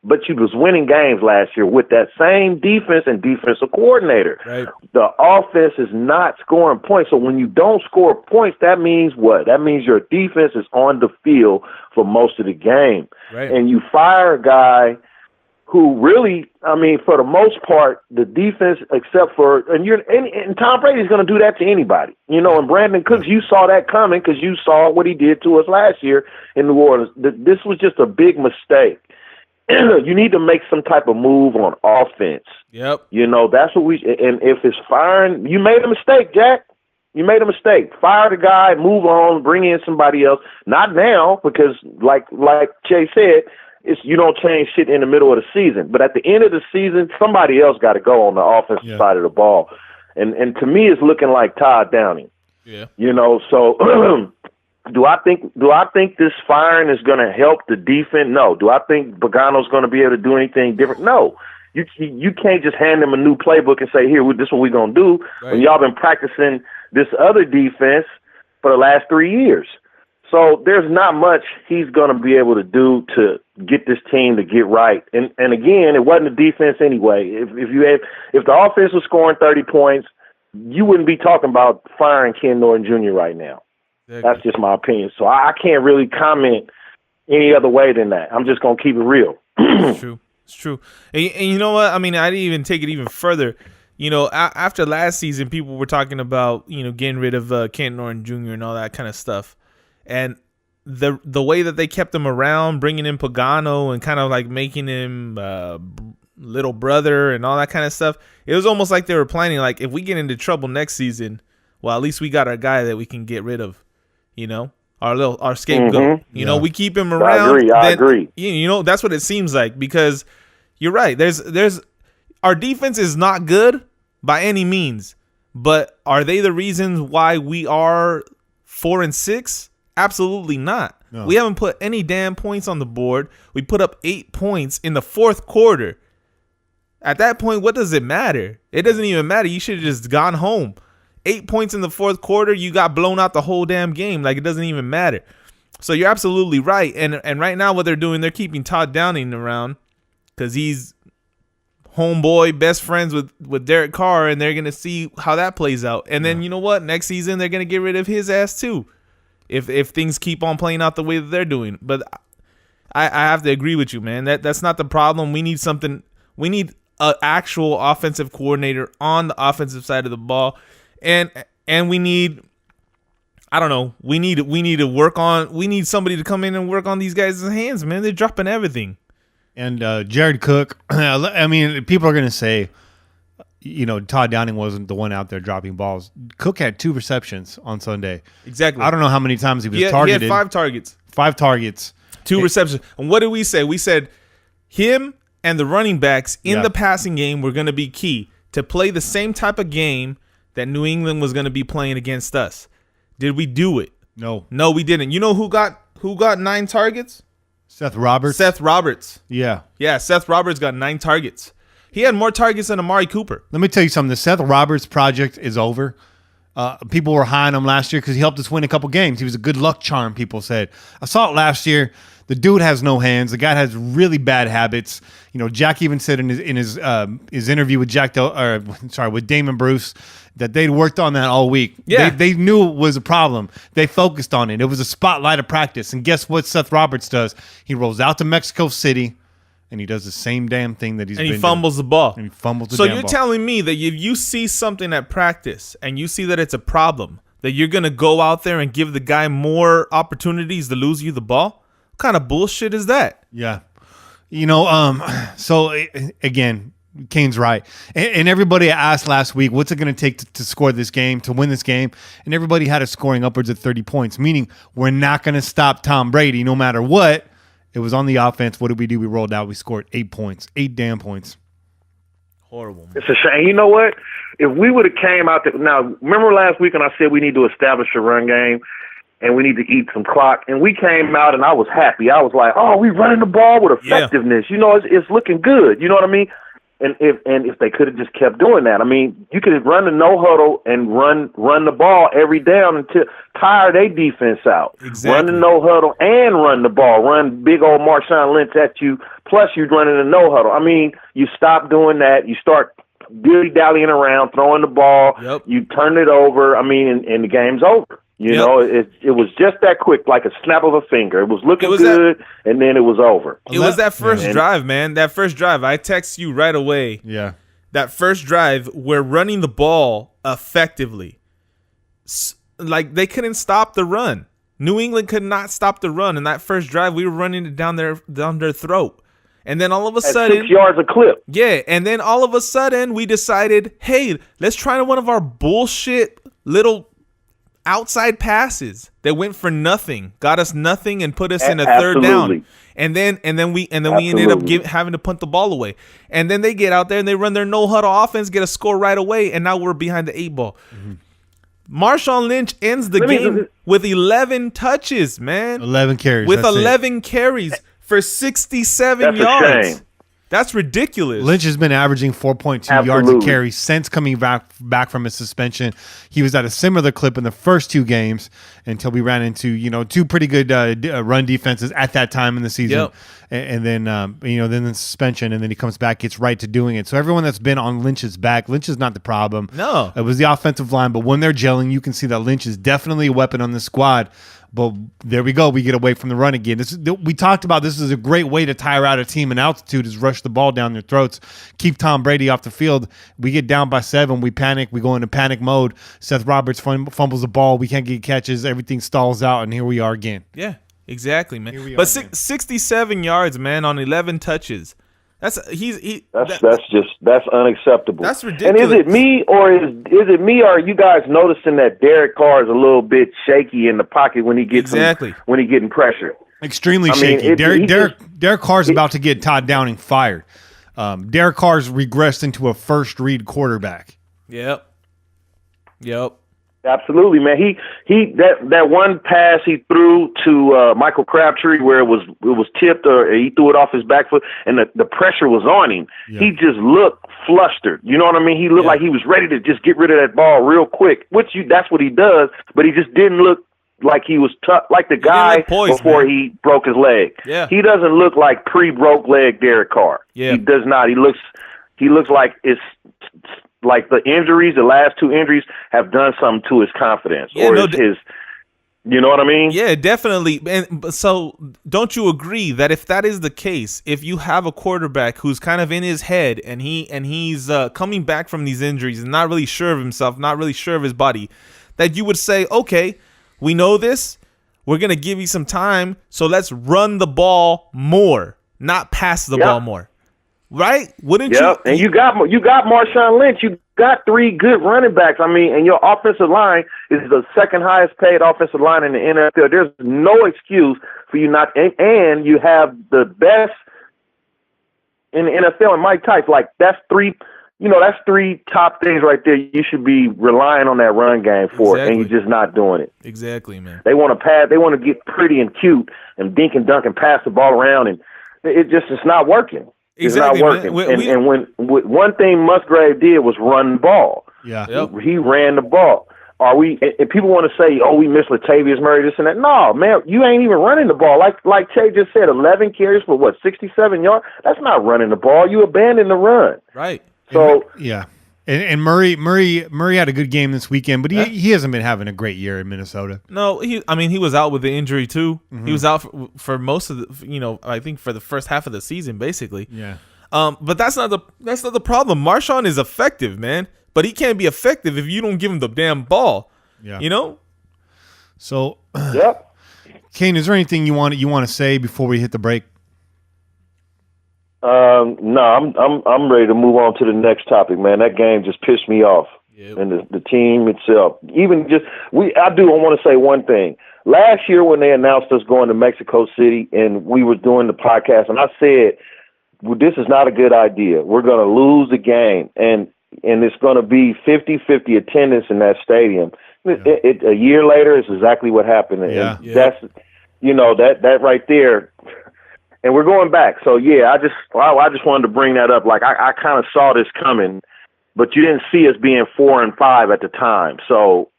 Speaker 3: but you was winning games last year with that same defense and defensive coordinator.
Speaker 2: Right.
Speaker 3: The offense is not scoring points. So when you don't score points, that means what? That means your defense is on the field for most of the game.
Speaker 2: Right.
Speaker 3: And you fire a guy who really, I mean, for the most part, the defense, except for, and Tom Brady's going to do that to anybody, and Brandon Cooks, you saw that coming because you saw what he did to us last year in New Orleans. This was just a big mistake. You need to make some type of move on offense.
Speaker 2: Yep.
Speaker 3: That's what and if it's firing, you made a mistake, Jack. You made a mistake. Fire the guy, move on, bring in somebody else. Not now, because like Jay said, you don't change shit in the middle of the season. But at the end of the season, somebody else got to go on the offensive side of the ball. And to me, it's looking like Todd Downing.
Speaker 2: Yeah.
Speaker 3: You know, so do I think this firing is going to help the defense? No. Do I think Pagano's going to be able to do anything different? No. You can't just hand them a new playbook and say, here, this is what we're going to do.
Speaker 2: Right.
Speaker 3: When y'all been practicing this other defense for the last 3 years. So there's not much he's going to be able to do to get this team to get right. And again, it wasn't the defense anyway. If the offense was scoring 30 points, you wouldn't be talking about firing Ken Norton Jr. right now.
Speaker 2: Exactly.
Speaker 3: That's just my opinion. So I can't really comment any other way than that. I'm just going to keep it real.
Speaker 2: It's true. It's true. And you know what? I mean, I didn't even take it even further. You know, after last season, people were talking about, you know, getting rid of Ken Norton Jr. and all that kind of stuff. And the way that they kept him around, bringing in Pagano and kind of like making him little brother and all that kind of stuff, it was almost like they were planning, like, if we get into trouble next season, well, at least we got our guy that we can get rid of, you know, our scapegoat.
Speaker 3: Mm-hmm.
Speaker 2: You know, we keep him around.
Speaker 3: I agree.
Speaker 2: You know, that's what it seems like, because you're right. There's our defense is not good by any means, but are they the reasons why we are 4-6? Absolutely not. No. We haven't put any damn points on the board. We put up 8 points in the fourth quarter. At that point, what does it matter? It doesn't even matter. You should have just gone home. 8 points in the fourth quarter, you got blown out the whole damn game. Like, it doesn't even matter. So you're absolutely right. And right now what they're doing, they're keeping Todd Downing around because he's homeboy, best friends with Derek Carr, and they're going to see how that plays out. And then, you know what? Next season, they're going to get rid of his ass too. If things keep on playing out the way that they're doing. But I have to agree with you, man. That's not the problem. We need something. We need an actual offensive coordinator on the offensive side of the ball, and we need, I don't know. We need to work on. We need somebody to come in and work on these guys' hands, man. They're dropping everything.
Speaker 1: And Jared Cook. I mean, people are gonna say, you know, Todd Downing wasn't the one out there dropping balls. Cook had 2 receptions on Sunday.
Speaker 2: Exactly.
Speaker 1: I don't know how many times he was targeted.
Speaker 2: He had 5 targets.
Speaker 1: 5 targets.
Speaker 2: 2 receptions. And what did we say? We said him and the running backs in the passing game were going to be key to play the same type of game that New England was going to be playing against us. Did we do it?
Speaker 1: No.
Speaker 2: No, we didn't. You know who got 9 targets?
Speaker 1: Seth Roberts.
Speaker 2: Yeah. Yeah, Seth Roberts got 9 targets. He had more targets than Amari Cooper.
Speaker 1: Let me tell you something. The Seth Roberts project is over. People were high on him last year because he helped us win a couple games. He was a good luck charm, people said. I saw it last year. The dude has no hands. The guy has really bad habits. You know, Jack even said in his interview with with Damon Bruce that they'd worked on that all week.
Speaker 2: Yeah.
Speaker 1: They knew it was a problem. They focused on it. It was a spotlight of practice. And guess what Seth Roberts does? He rolls out to Mexico City. And he does the same damn thing that he's been doing.
Speaker 2: And he fumbles the ball.
Speaker 1: And he fumbles the
Speaker 2: damn
Speaker 1: ball. So
Speaker 2: you're telling me that if you see something at practice and you see that it's a problem, that you're going to go out there and give the guy more opportunities to lose you the ball? What kind of bullshit is that?
Speaker 1: Yeah. You know, so again, Kane's right. And everybody asked last week, what's it going to take to score this game, to win this game? And everybody had us scoring upwards of 30 points, meaning we're not going to stop Tom Brady no matter what. It was on the offense. What did we do? We rolled out. We scored 8 points. 8 damn points.
Speaker 2: Horrible, man.
Speaker 3: It's a shame. You know what? If we would have came out there, now, remember last week when I said we need to establish a run game and we need to eat some clock? And we came out and I was happy. I was like, oh, we running the ball with effectiveness. Yeah. You know, it's looking good. You know what I mean? And if they could have just kept doing that, I mean, you could have run the no huddle and run the ball every down until tire their defense out.
Speaker 2: Exactly.
Speaker 3: Run the no huddle and run the ball. Run big old Marshawn Lynch at you. Plus you running the no huddle. I mean, you stop doing that. You start dilly dallying around, throwing the ball.
Speaker 2: Yep.
Speaker 3: You turn it over. I mean, and the game's over. You know, it was just that quick, like a snap of a finger. It was looking good, and then it was over.
Speaker 2: It was that first drive, man. That first drive. I text you right away.
Speaker 1: Yeah.
Speaker 2: That first drive, we're running the ball effectively. Like, they couldn't stop the run. New England could not stop the run. In that first drive, we were running it down their throat. And then all of a sudden,
Speaker 3: 6 yards a clip.
Speaker 2: Yeah, and then all of a sudden, we decided, hey, let's try one of our bullshit little outside passes that went for nothing, got us nothing, and put us in a third down. And then we ended up having to punt the ball away. And then they get out there and they run their no huddle offense, get a score right away, and now we're behind the 8 ball. Mm-hmm. Marshawn Lynch ends the game with 11 touches, man.
Speaker 1: 11 carries.
Speaker 2: With 11 carries for 67
Speaker 3: That's
Speaker 2: yards.
Speaker 3: a shame.
Speaker 2: That's ridiculous.
Speaker 1: Lynch has been averaging 4.2 yards a carry since coming back from his suspension. He was at a similar clip in the first 2 games until we ran into 2 pretty good run defenses at that time in the season.
Speaker 2: Yep.
Speaker 1: And then then the suspension, and then he comes back, gets right to doing it. So everyone that's been on Lynch's back, Lynch is not the problem.
Speaker 2: No,
Speaker 1: it was the offensive line. But when they're gelling, you can see that Lynch is definitely a weapon on the squad. But there we go. We get away from the run again. We talked about this is a great way to tire out a team in altitude is rush the ball down their throats, keep Tom Brady off the field. We get down by 7. We panic. We go into panic mode. Seth Roberts fumbles the ball. We can't get catches. Everything stalls out, and here we are again.
Speaker 2: Yeah, exactly, man. But 67 yards, man, on 11 touches. That's
Speaker 3: unacceptable.
Speaker 2: That's ridiculous.
Speaker 3: And is it me or are you guys noticing that Derek Carr is a little bit shaky in the pocket when he gets when he getting pressure?
Speaker 1: Extremely shaky. Derek Carr's about to get Todd Downing fired. Derek Carr's regressed into a first read quarterback.
Speaker 2: Yep.
Speaker 3: Absolutely, man. He that one pass he threw to Michael Crabtree where it was tipped or he threw it off his back foot and the pressure was on him. Yeah. He just looked flustered. You know what I mean? He looked like he was ready to just get rid of that ball real quick. That's what he does, but he just didn't look like he was tough, like the guy before he broke his leg.
Speaker 2: Yeah.
Speaker 3: He doesn't look like pre-broke leg Derek Carr. Yeah. He does not. He looks like it's like the last 2 injuries have done something to his confidence you know what I mean?
Speaker 2: Yeah, definitely. And so don't you agree that if that is the case, if you have a quarterback who's kind of in his head and he's coming back from these injuries and not really sure of himself, not really sure of his body, that you would say, okay, we know this, we're going to give you some time, so let's run the ball more, not pass the ball more. Right? Wouldn't you?
Speaker 3: And you got Marshawn Lynch. You got 3 good running backs. I mean, and your offensive line is the second highest paid offensive line in the NFL. There's no excuse for you not. And you have the best in the NFL and Mike Tice. Like that's 3 top things right there. You should be relying on that run game for it, and you're just not doing it.
Speaker 2: Exactly, man.
Speaker 3: They want to pass. They want to get pretty and cute and dink and dunk and pass the ball around, and it's not working.
Speaker 2: Exactly,
Speaker 3: it's not working. And when one thing Musgrave did was run the ball.
Speaker 1: Yeah.
Speaker 2: Yep.
Speaker 3: He ran the ball. And people want to say, we miss Latavius Murray, this and that. No, man, you ain't even running the ball. Like Che just said, 11 carries for 67 yards? That's not running the ball. You abandon the run.
Speaker 2: Right.
Speaker 3: So
Speaker 1: yeah. And Murray had a good game this weekend, but he hasn't been having a great year in Minnesota.
Speaker 2: No, he was out with the injury too. Mm-hmm. He was out for most of the, I think for the first half of the season, basically.
Speaker 1: Yeah.
Speaker 2: But that's not the problem. Marshawn is effective, man, but he can't be effective if you don't give him the damn ball.
Speaker 1: Yeah.
Speaker 2: You know.
Speaker 1: So,
Speaker 3: yep.
Speaker 1: Kane, is there anything you want to say before we hit the break?
Speaker 3: No, I'm ready to move on to the next topic, man. That game just pissed me off, and the team itself. I want to say one thing. Last year when they announced us going to Mexico City and we were doing the podcast, and I said, well, this is not a good idea. We're going to lose the game, and it's going to be 50-50 attendance in that stadium. Yeah. A year later, it's exactly what happened.
Speaker 1: Yeah.
Speaker 3: And that's that right there. And we're going back. So, yeah, I just wanted to bring that up. Like, I kind of saw this coming, but you didn't see us being 4-5 at the time. So,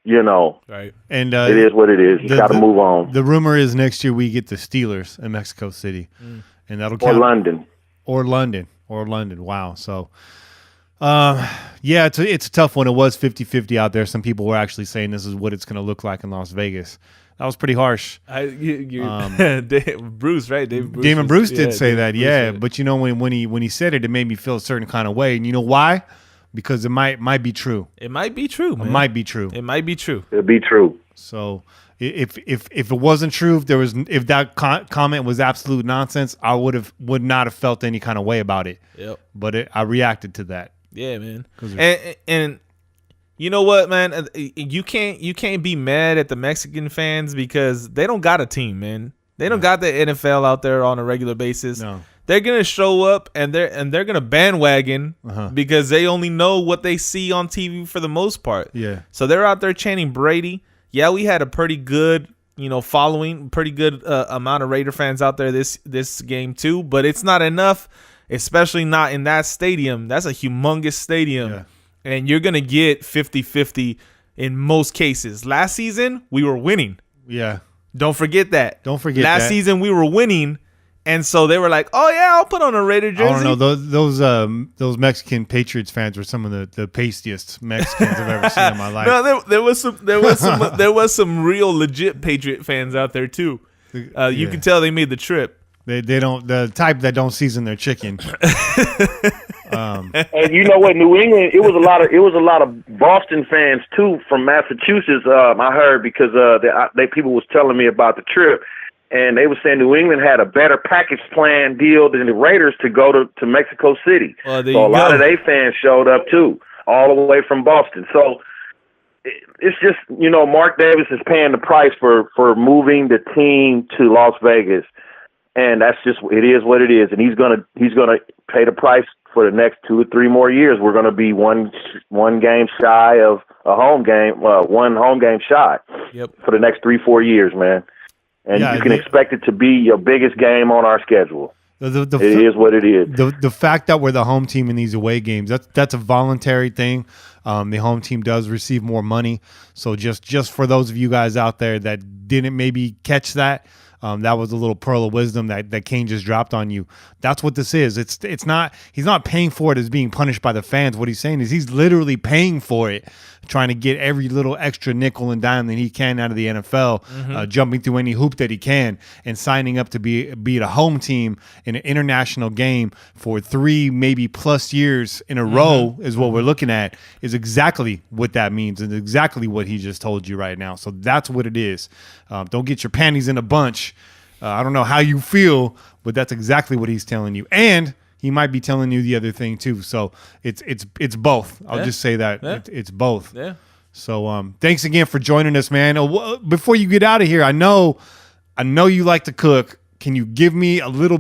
Speaker 2: right.
Speaker 1: And
Speaker 3: it is what it is. You got to move on.
Speaker 1: The rumor is next year we get the Steelers in Mexico City. And that'll count. Or London. Wow. So, it's a tough one. It was 50-50 out there. Some people were actually saying this is what it's going to look like in Las Vegas. That was pretty harsh.
Speaker 2: Bruce, right?
Speaker 1: Damon Bruce did say that, yeah. But when he said it, it made me feel a certain kind of way. And you know why? Because it might be true.
Speaker 2: It might be true, man.
Speaker 1: It might be true.
Speaker 2: It might be true.
Speaker 3: It'll be true.
Speaker 1: So if it wasn't true, if that comment was absolute nonsense, I would not have felt any kind of way about it.
Speaker 2: Yep.
Speaker 1: But I reacted to that.
Speaker 2: Yeah, man. And you know what, man? You can't be mad at the Mexican fans because they don't got a team, man. They don't got the NFL out there on a regular basis.
Speaker 1: No.
Speaker 2: they're gonna show up and they're gonna bandwagon because they only know what they see on TV for the most part.
Speaker 1: Yeah.
Speaker 2: So they're out there chanting Brady. Yeah, we had a pretty good, following, pretty good amount of Raider fans out there this game too, but it's not enough, especially not in that stadium. That's a humongous stadium, and you're gonna get 50-50 in most cases. Last season we were winning.
Speaker 1: Yeah.
Speaker 2: Don't forget that. Last
Speaker 1: that.
Speaker 2: season we were winning. And so they were like, "Oh yeah, I'll put on a Raider jersey."
Speaker 1: I don't know. Those Mexican Patriots fans were some of the pastiest Mexicans I've ever seen in my life.
Speaker 2: No, there was some real legit Patriot fans out there too. You can tell they made the trip.
Speaker 1: They don't, the type that don't season their chicken.
Speaker 3: And you know what, New England, it was a lot of Boston fans too from Massachusetts. I heard because people was telling me about the trip. And they were saying New England had a better package plan deal than the Raiders to go to Mexico City.
Speaker 2: Well,
Speaker 3: so a lot of their fans showed up too, all the way from Boston. So it's just, Mark Davis is paying the price for moving the team to Las Vegas. And that's just, it is what it is. And he's gonna pay the price for the next 2 or 3 more years. We're gonna be one game shy of a home game, one home game shy.
Speaker 2: Yep.
Speaker 3: For the next 3-4 years, man. And you can expect it to be your biggest game on our schedule. It is what it is.
Speaker 1: The fact that we're the home team in these away games, that's a voluntary thing. The home team does receive more money. So just for those of you guys out there that didn't maybe catch that, that was a little pearl of wisdom that Kane just dropped on you. That's what this is. It's not, he's not paying for it as being punished by the fans. What he's saying is he's literally paying for it, trying to get every little extra nickel and dime that he can out of the NFL, jumping through any hoop that he can, and signing up to be at a home team in an international game for 3 maybe plus years in a row is what we're looking at, is exactly what that means and exactly what he just told you right now. So that's what it is. Don't get your panties in a bunch. I don't know how you feel, but that's exactly what he's telling you. And he might be telling you the other thing too. So it's both. I'll just say that it's both.
Speaker 2: Yeah.
Speaker 1: So thanks again for joining us, man. Before you get out of here, I know you like to cook. Can you give me a little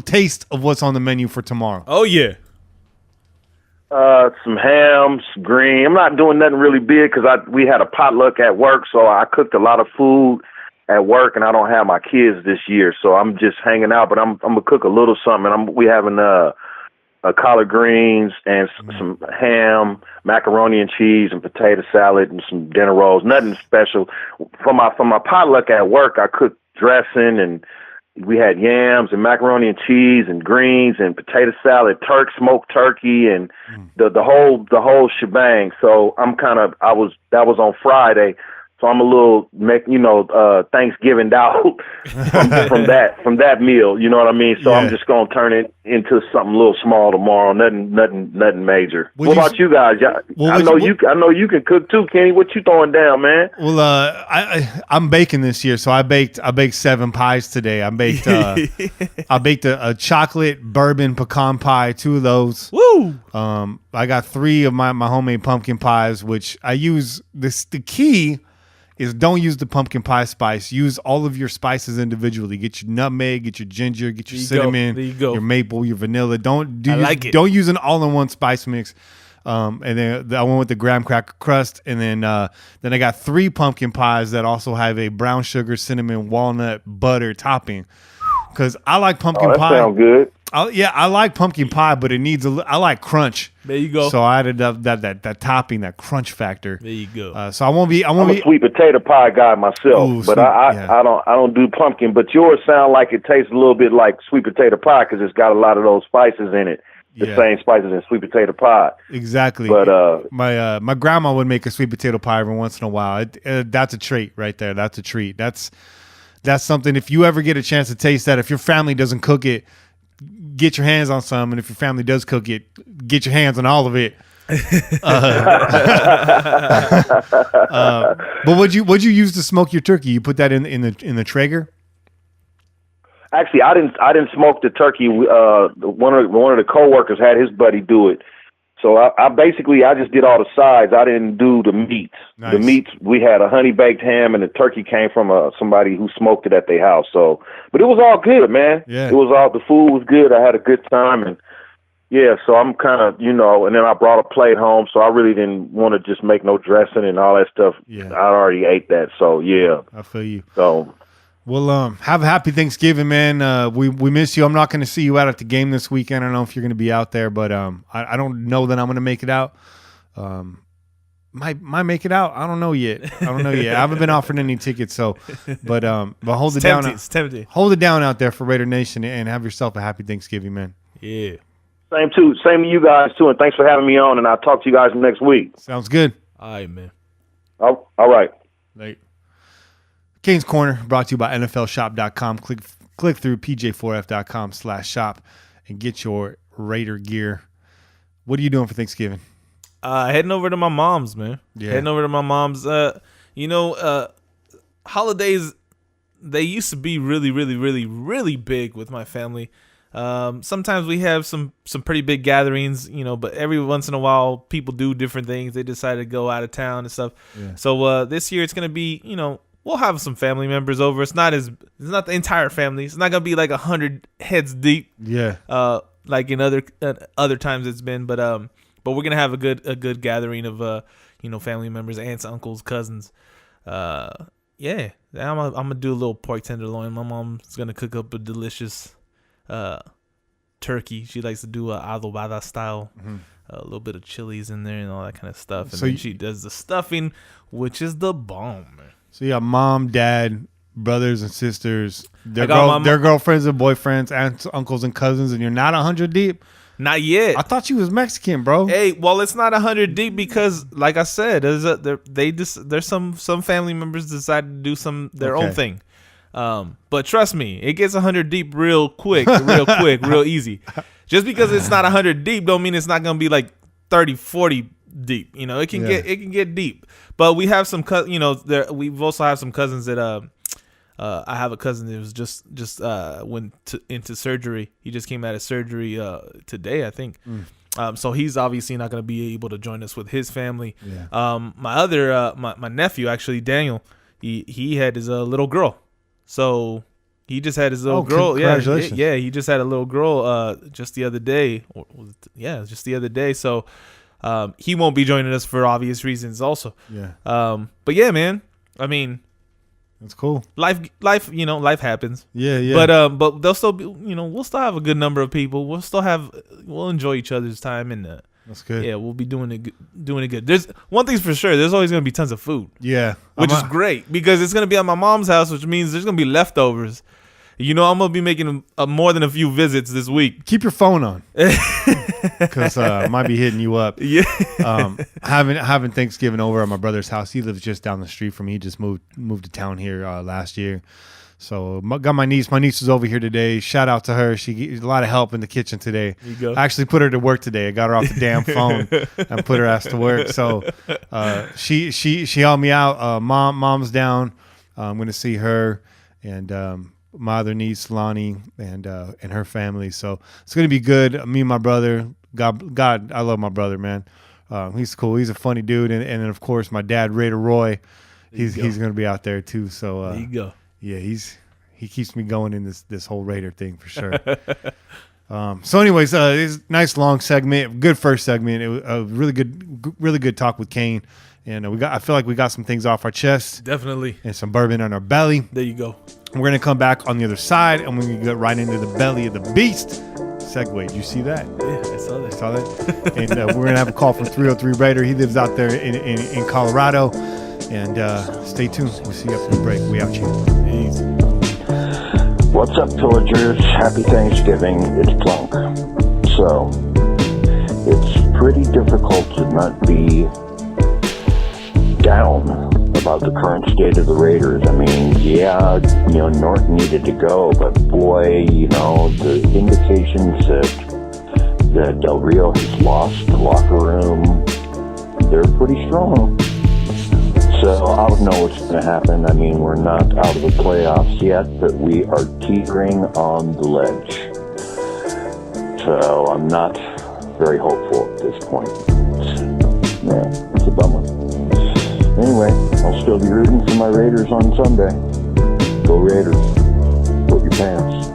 Speaker 1: taste of what's on the menu for tomorrow?
Speaker 2: Oh yeah.
Speaker 3: Some ham, some green. I'm not doing nothing really big because we had a potluck at work, so I cooked a lot of food at work, and I don't have my kids this year, so I'm just hanging out. But I'm gonna cook a little something. We having collard greens and some ham, macaroni and cheese, and potato salad, and some dinner rolls. Nothing special. For my potluck at work, I cooked dressing, and we had yams and macaroni and cheese and greens and potato salad, smoked turkey, and the whole shebang. So that was on Friday. So I'm a little, Thanksgiving out from that meal. You know what I mean? So I'm just gonna turn it into something a little small tomorrow. Nothing major. What about you guys? I know you can cook too, Kenny. What you throwing down, man?
Speaker 1: Well, I'm baking this year, so I baked 7 pies today. I baked a chocolate bourbon pecan pie, 2 of those.
Speaker 2: Woo!
Speaker 1: I got 3 of my homemade pumpkin pies, which I use. The key is don't use the pumpkin pie spice. Use all of your spices individually. Get your nutmeg, get your ginger, get your cinnamon, your maple, your vanilla. Don't use an all-in-one spice mix. And then I went with the graham cracker crust, and then I got 3 pumpkin pies that also have a brown sugar, cinnamon, walnut, butter topping. Because I like pumpkin pie.
Speaker 3: That sounds good.
Speaker 1: I like pumpkin pie, but it needs I like crunch.
Speaker 2: There you go.
Speaker 1: So I added up that topping, that crunch factor.
Speaker 2: There you go.
Speaker 1: So I'm
Speaker 3: a sweet potato pie guy myself, but I don't do pumpkin. But yours sound like it tastes a little bit like sweet potato pie because it's got a lot of those spices in it. The same spices in sweet potato pie.
Speaker 1: Exactly.
Speaker 3: But
Speaker 1: my grandma would make a sweet potato pie every once in a while. That's a treat right there. That's a treat. That's something. If you ever get a chance to taste that, if your family doesn't cook it, get your hands on some, and if your family does cook it, get your hands on all of it. But what'd you use to smoke your turkey? You put that in the Traeger?
Speaker 3: Actually, I didn't smoke the turkey. One of the coworkers had his buddy do it. So I basically just did all the sides. I didn't do the meats.
Speaker 1: Nice.
Speaker 3: The meats, we had a honey baked ham, and the turkey came from somebody who smoked it at their house. So, but it was all good, man.
Speaker 1: Yeah.
Speaker 3: The food was good. I had a good time, and yeah. So I'm kind of, and then I brought a plate home. So I really didn't want to just make no dressing and all that stuff.
Speaker 1: Yeah.
Speaker 3: I already ate that. So yeah.
Speaker 1: I feel you.
Speaker 3: So.
Speaker 1: Well, have a happy Thanksgiving, man. We miss you. I'm not going to see you out at the game this weekend. I don't know if you're going to be out there, but I don't know that I'm going to make it out. Might make it out. I don't know yet. I haven't been offered any tickets, but hold it down.
Speaker 2: It's tempting.
Speaker 1: Hold it down out there for Raider Nation and have yourself a happy Thanksgiving, man.
Speaker 2: Yeah.
Speaker 3: Same to you guys too, and thanks for having me on. And I'll talk to you guys next week.
Speaker 1: Sounds good.
Speaker 2: All right, man.
Speaker 3: All right.
Speaker 1: Late. Kane's Corner brought to you by NFLShop.com. Click through pj4f.com/shop and get your Raider gear. What are you doing for Thanksgiving?
Speaker 2: Heading over to my mom's, man.
Speaker 1: Yeah.
Speaker 2: Heading over to my mom's. Holidays, they used to be really, really, really, really big with my family. Sometimes we have some pretty big gatherings, but every once in a while people do different things. They decide to go out of town and stuff.
Speaker 1: Yeah.
Speaker 2: So this year it's going to be, we'll have some family members over. It's not the entire family. It's not going to be like 100 heads deep.
Speaker 1: Yeah.
Speaker 2: Like in other times it's been, but we're going to have a good gathering of family members, aunts, uncles, cousins. Yeah. I'm going to do a little pork tenderloin. My mom's going to cook up a delicious turkey. She likes to do a adobada style, a little bit of chilies in there and all that kind of stuff. And
Speaker 1: So
Speaker 2: then she does the stuffing, which is the bomb, man.
Speaker 1: So you got mom, dad, brothers and sisters, their
Speaker 2: got
Speaker 1: their girlfriends and boyfriends, aunts, uncles and cousins, and you're not 100 deep.
Speaker 2: Not yet.
Speaker 1: I thought you was Mexican, bro.
Speaker 2: Hey, well, it's not 100 deep because, like I said, there's some family members decided to do their own thing. But trust me, it gets 100 deep real quick, real easy. Just because it's not 100 deep don't mean it's not going to be like 30, 40 deep. It can get deep. But we have some we've also have some cousins that I have a cousin that was just went into surgery. He just came out of surgery today, I think. So he's obviously not going to be able to join us with his family.
Speaker 1: Yeah.
Speaker 2: My other my nephew, actually, Daniel, he had his little girl. So he just had his little girl.
Speaker 1: Congratulations.
Speaker 2: Yeah, he just had a little girl just the other day. Just the other day. So he won't be joining us for obvious reasons also.
Speaker 1: Yeah.
Speaker 2: But yeah, man. I mean,
Speaker 1: that's cool.
Speaker 2: Life happens.
Speaker 1: Yeah.
Speaker 2: But they'll still be, we'll still have a good number of people. We'll enjoy each other's time, and
Speaker 1: that's good.
Speaker 2: yeah, we'll be doing it good. There's one thing's for sure. There's always going to be tons of food.
Speaker 1: Yeah.
Speaker 2: Which is great because it's going to be at my mom's house, which means there's going to be leftovers. I'm going to be making more than a few visits this week.
Speaker 1: Keep your phone on because I might be hitting you up.
Speaker 2: Yeah.
Speaker 1: Having Thanksgiving over at my brother's house. He lives just down the street from me. He just moved to town here last year. So got my niece. My niece is over here today. Shout out to her. She gave a lot of help in the kitchen today.
Speaker 2: There you go.
Speaker 1: I actually put her to work today. I got her off the damn phone and put her ass to work. So she helped me out. Mom's down. I'm going to see her and my other niece Lonnie and her family. So it's going to be good. Me and my brother. God, I love my brother, man. He's cool. He's a funny dude. And then of course my dad, Raider Roy. He's going to be out there too. So
Speaker 2: there you go.
Speaker 1: Yeah, he keeps me going in this whole Raider thing for sure. So anyways, this nice long segment, good first segment. It was a really good talk with Kane, and I feel like we got some things off our chest,
Speaker 2: Definitely,
Speaker 1: and some bourbon on our belly.
Speaker 2: There you go.
Speaker 1: We're gonna come back on the other side, and we're gonna get right into the belly of the beast. Segue. Did you see that?
Speaker 2: Yeah, I saw that.
Speaker 1: And we're gonna have a call from 303 Raider. He lives out there in Colorado. And stay tuned. We'll see you after the break. We out here.
Speaker 2: Peace.
Speaker 4: What's up, pillagers? Happy Thanksgiving. It's Plunk. So, it's pretty difficult to not be down about the current state of the Raiders. I mean, yeah, Norton needed to go, but boy, the indications that Del Rio has lost the locker room, they're pretty strong. So I don't know what's going to happen. I mean, we're not out of the playoffs yet, but we are teetering on the ledge. So I'm not very hopeful. at this point. It's a bummer. Anyway, I'll still be rooting for my Raiders on Sunday. Go Raiders. Put your pants.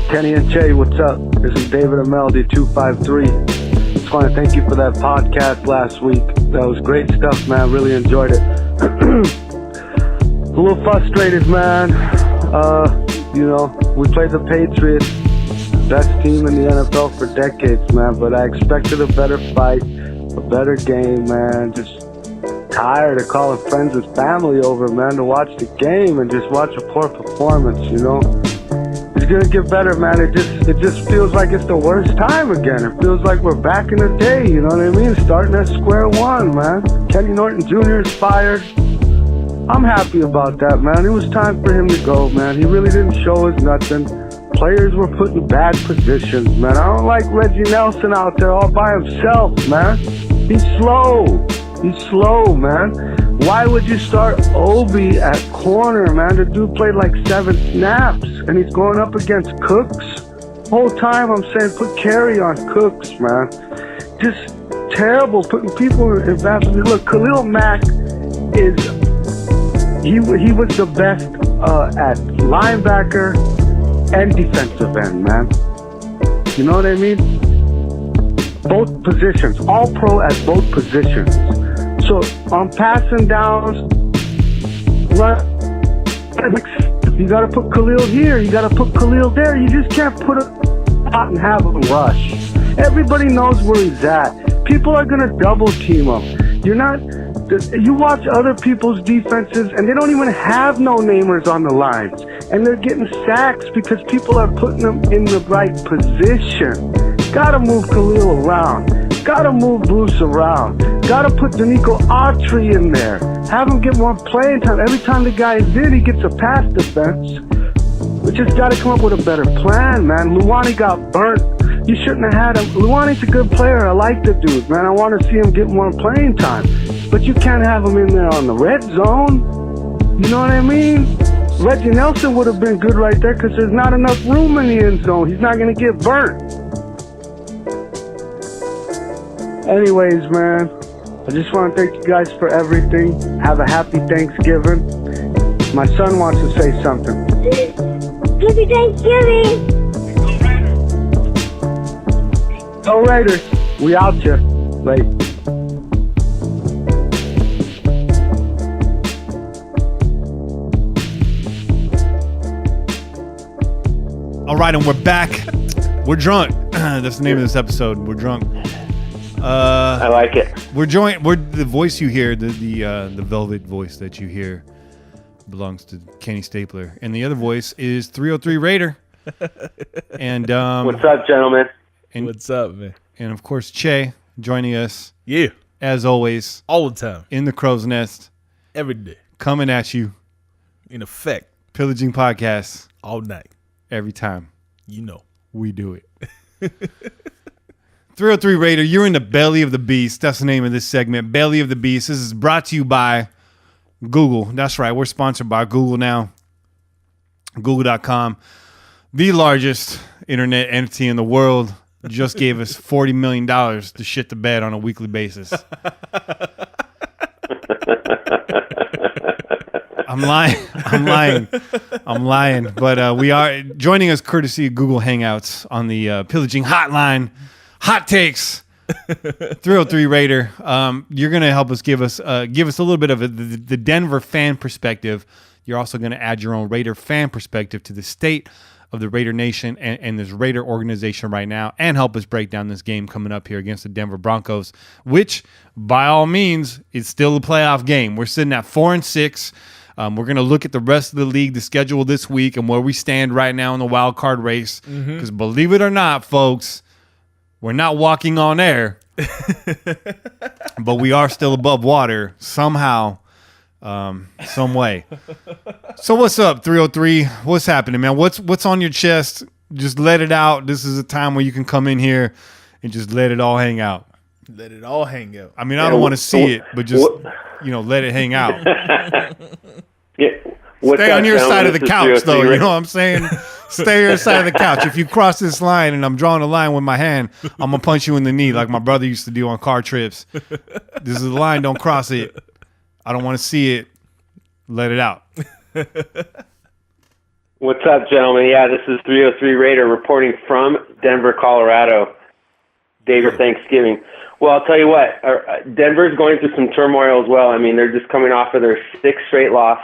Speaker 5: Kenny and Jay, what's up? This is David Ameldi, 253. Just want to thank you for that podcast last week. That was great stuff, man. Really enjoyed it. A little frustrated, man. We played the Patriots, best team in the NFL for decades, man. But I expected a better fight, a better game, man. Just tired of calling friends and family over, man, to watch the game and just watch a poor performance, It's gonna get better, man. It just feels like it's the worst time again. It feels like we're back in the day, you know what I mean? Starting at square one, man. Kenny Norton Jr. is fired. I'm happy about that, man. It was time for him to go, man. He really didn't show us nothing. Players were put in bad positions, man. I don't like Reggie Nelson out there all by himself, man. He's slow. He's slow, man. Why would you start Obi at corner, man? The dude played like 7 snaps, and he's going up against Cooks. Whole time I'm saying put Carey on Cooks, man. Just terrible putting people in bad positions. Look, Khalil Mack he was the best at linebacker and defensive end, man. You know what I mean? Both positions, all pro at both positions. So on passing downs, you got to put Khalil here, you got to put Khalil there. You just can't put him out and have him rush. Everybody knows where he's at. People are going to double team him. You watch other people's defenses and they don't even have no-namers on the lines. And they're getting sacks because people are putting them in the right position. Gotta move Khalil around. Gotta move Bruce around. Gotta put Danico Autry in there. Have him get more playing time. Every time the guy is in, he gets a pass defense. We just gotta come up with a better plan, man. Luwani got burnt. You shouldn't have had him. Luwani's a good player. I like the dude, man. I want to see him get more playing time. But you can't have him in there on the red zone. You know what I mean? Reggie Nelson would have been good right there because there's not enough room in the end zone. He's not going to get burnt. Anyways, man, I just want to thank you guys for everything. Have a happy Thanksgiving. My son wants to say something.
Speaker 6: Happy Thanksgiving!
Speaker 5: Go Raiders. We out here. Late.
Speaker 1: All right, and we're back. We're drunk. That's the name of this episode. We're drunk.
Speaker 3: I like it.
Speaker 1: We're the voice you hear, the velvet voice that you hear belongs to Kenny Stapler, and the other voice is 303 Raider. And
Speaker 3: What's up, gentlemen?
Speaker 1: And,
Speaker 2: What's up, man?
Speaker 1: And of course, Che joining us.
Speaker 2: Yeah,
Speaker 1: as always,
Speaker 2: all the time,
Speaker 1: in the crow's nest,
Speaker 2: every day,
Speaker 1: coming at you,
Speaker 2: in effect,
Speaker 1: Pillaging Podcasts,
Speaker 2: all night,
Speaker 1: every time.
Speaker 2: You know,
Speaker 1: we do it. 303 Raider, you're in the belly of the beast. That's the name of this segment, Belly of the Beast. This is brought to you by Google. That's right, we're sponsored by Google now. Google.com, the largest internet entity in the world, just gave us $40 million to shit the bed on a weekly basis. I'm lying. But we are joining us courtesy of Google Hangouts on the Pillaging Hotline. Hot takes. 303 Raider. You're going to help us give us a little bit of the Denver fan perspective. You're also going to add your own Raider fan perspective to the state of the Raider Nation and this Raider organization right now, and help us break down this game coming up here against the Denver Broncos, which by all means is still a playoff game. We're sitting at 4-6. We're going to look at the rest of the league, the schedule this week, and where we stand right now in the wild card race. Because believe it or not, folks, we're not walking on air, but we are still above water somehow. Some way. So what's up, 303? What's happening, man? What's on your chest? Just let it out. This is a time where you can come in here and just let it all hang out.
Speaker 2: Let it all hang out.
Speaker 1: I mean, I don't want to see it, but just let it hang out.
Speaker 3: Yeah.
Speaker 1: Stay on your side of the couch, though. You know what I'm saying? Stay on your side of the couch. If you cross this line and I'm drawing a line with my hand, I'm gonna punch you in the knee like my brother used to do on car trips. This is the line. Don't cross it. I don't want to see it. Let it out.
Speaker 7: What's up, gentlemen? Yeah, this is 303 Raider reporting from Denver, Colorado. Day for Thanksgiving. Well, I'll tell you what, Denver's going through some turmoil as well. I mean, they're just coming off of their 6th straight loss.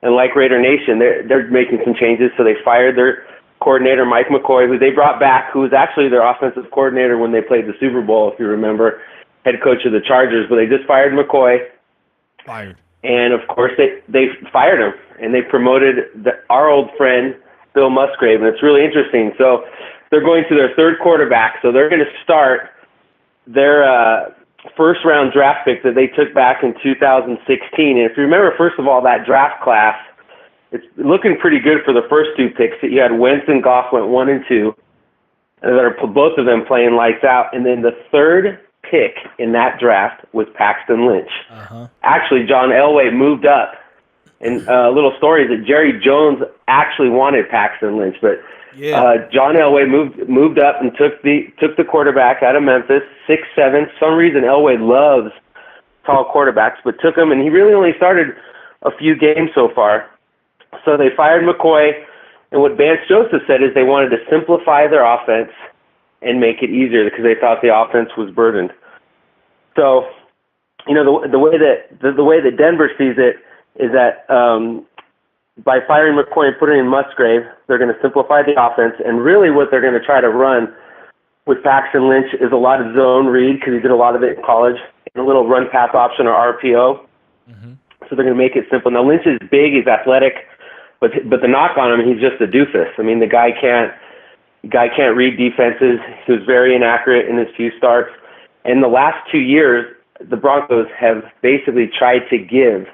Speaker 7: And like Raider Nation, they're making some changes. So they fired their coordinator, Mike McCoy, who they brought back, who was actually their offensive coordinator when they played the Super Bowl, if you remember, head coach of the Chargers. But they just fired McCoy.
Speaker 1: Fired.
Speaker 7: And, of course, they fired him. And they promoted our old friend, Bill Musgrave. And it's really interesting. So they're going to their 3rd quarterback. So they're going to start their first-round draft pick that they took back in 2016. And if you remember, first of all, that draft class, it's looking pretty good for the first 2 picks. You had Wentz and Goff went 1 and 2. And they're both of them playing lights out. And then the 3rd pick in that draft was Paxton Lynch. Actually, John Elway moved up. And a little story is that Jerry Jones actually wanted Paxton Lynch, but John Elway moved up and took the quarterback out of Memphis, 6'7". For some reason, Elway loves tall quarterbacks, but took him, and he really only started a few games so far. So they fired McCoy, and what Vance Joseph said is they wanted to simplify their offense and make it easier because they thought the offense was burdened. So, you know, the way that Denver sees it is that by firing McCoy and putting in Musgrave, they're going to simplify the offense. And really what they're going to try to run with Paxton Lynch is a lot of zone read because he did a lot of it in college, and a little run-pass option or RPO. So they're going to make it simple. Now, Lynch is big. He's athletic. But the knock on him, he's just a doofus. I mean, the guy can't read defenses. He was very inaccurate in his few starts. And the last 2 years, the Broncos have basically tried to give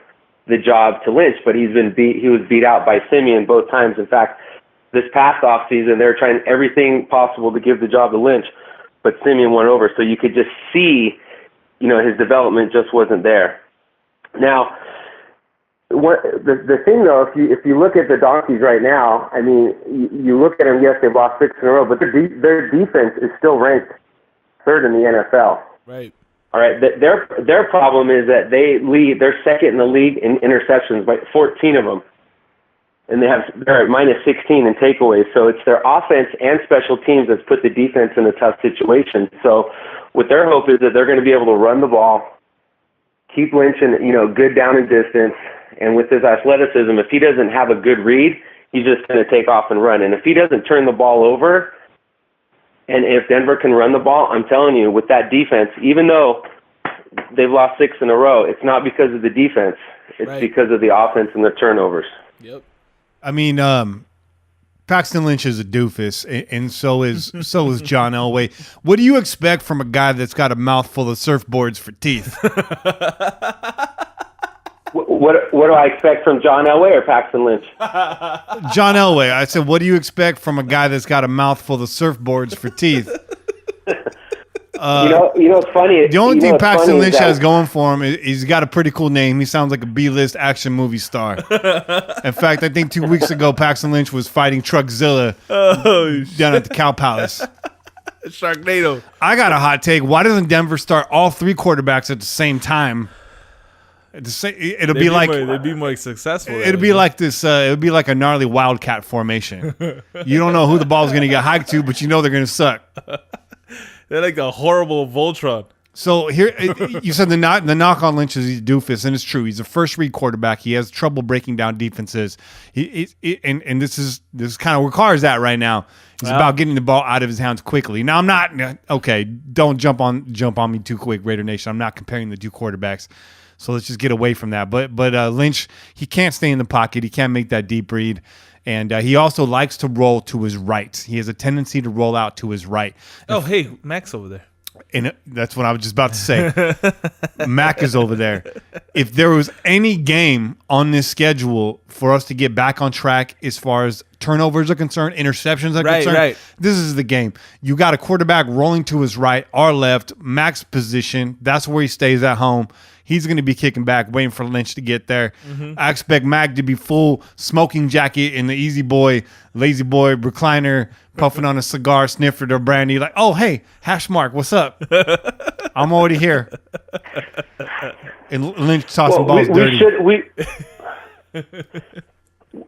Speaker 7: the job to Lynch, but he was beat out by Simeon both times. In fact, this past offseason, they were trying everything possible to give the job to Lynch, but Simeon won over. So you could just see, you know, his development just wasn't there. Now, the thing though, if you look at the Donkeys right now, I mean, you look at them. Yes, they've lost 6 in a row, but their defense is still ranked 3rd in the NFL.
Speaker 2: Right.
Speaker 7: All right. Their problem is that they're 2nd in the league in interceptions, by 14 of them, and they're at minus 16 in takeaways. So it's their offense and special teams that's put the defense in a tough situation. So what their hope is that they're going to be able to run the ball, keep Lynch in, you know, good down and distance, and with his athleticism, if he doesn't have a good read, he's just going to take off and run. And if he doesn't turn the ball over, and if Denver can run the ball, I'm telling you, with that defense, even though they've lost 6 in a row, it's not because of the defense. It's because of the offense and the turnovers.
Speaker 2: Yep.
Speaker 1: I mean, Paxton Lynch is a doofus, and so is John Elway. What do you expect from a guy that's got a mouthful of surfboards for teeth?
Speaker 7: What do I expect from John Elway or Paxton Lynch?
Speaker 1: John Elway. I said, what do you expect from a guy that's got a mouthful of surfboards for teeth?
Speaker 7: You know what's funny?
Speaker 1: The only thing Paxton Lynch has going for him is he's got a pretty cool name. He sounds like a B-list action movie star. In fact, I think 2 weeks ago, Paxton Lynch was fighting Truckzilla down at the Cow Palace.
Speaker 2: Sharknado.
Speaker 1: I got a hot take. Why doesn't Denver start all 3 quarterbacks at the same time? It'll be like
Speaker 2: they'd be more successful.
Speaker 1: It'll be like this. It'll be like a gnarly wildcat formation. You don't know who the ball's going to get hiked to, but you know they're going to suck.
Speaker 2: They're like a horrible Voltron.
Speaker 1: So here, you said the knock on Lynch is he's a doofus, and it's true. He's a first-read quarterback. He has trouble breaking down defenses. And this is kind of where Carr's at right now. It's about getting the ball out of his hands quickly. Now I'm not okay. Don't jump on me too quick, Raider Nation. I'm not comparing the 2 quarterbacks. So let's just get away from that. But Lynch, he can't stay in the pocket. He can't make that deep read. And he also likes to roll to his right. He has a tendency to roll out to his right.
Speaker 2: Oh, hey, Mac's over there.
Speaker 1: And that's what I was just about to say. Mac is over there. If there was any game on this schedule for us to get back on track as far as turnovers are concerned, interceptions are
Speaker 2: Right,
Speaker 1: concerned.
Speaker 2: right.
Speaker 1: This is the game. You got a quarterback rolling to his right, our left, max position. That's where he stays at home. He's going to be kicking back, waiting for Lynch to get there. I expect Mac to be full smoking jacket in the easy boy, lazy boy recliner, puffing on a cigar, sniffer or brandy. Like, oh, hey, hash mark, what's up? I'm already here. And Lynch tossing balls dirty.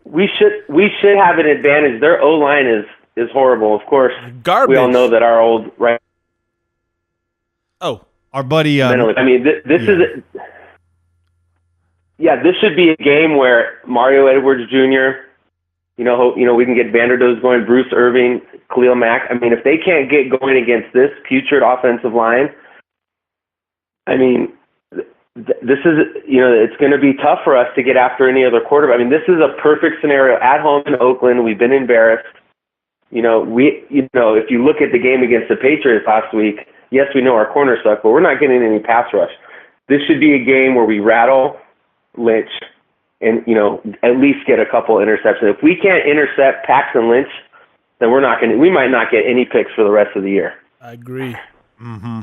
Speaker 7: We should have an advantage. Their O line is horrible. Of course,
Speaker 2: Garbage.
Speaker 7: we all know that our old right.
Speaker 2: Oh,
Speaker 1: Our buddy.
Speaker 7: I mean, this is. This should be a game where Mario Edwards Jr. We can get Vanderdoes going, Bruce Irving, Khalil Mack. I mean, if they can't get going against this putrid offensive line, I mean, this is, it's going to be tough for us to get after any other quarterback. I mean, this is a perfect scenario at home in Oakland. We've been embarrassed. If you look at the game against the Patriots last week, yes, we know our corners suck, but we're not getting any pass rush. This should be a game where we rattle Lynch and, at least get a couple interceptions. If we can't intercept Paxton Lynch, then we might not get any picks for the rest of the year.
Speaker 2: I agree.
Speaker 1: Mm-hmm.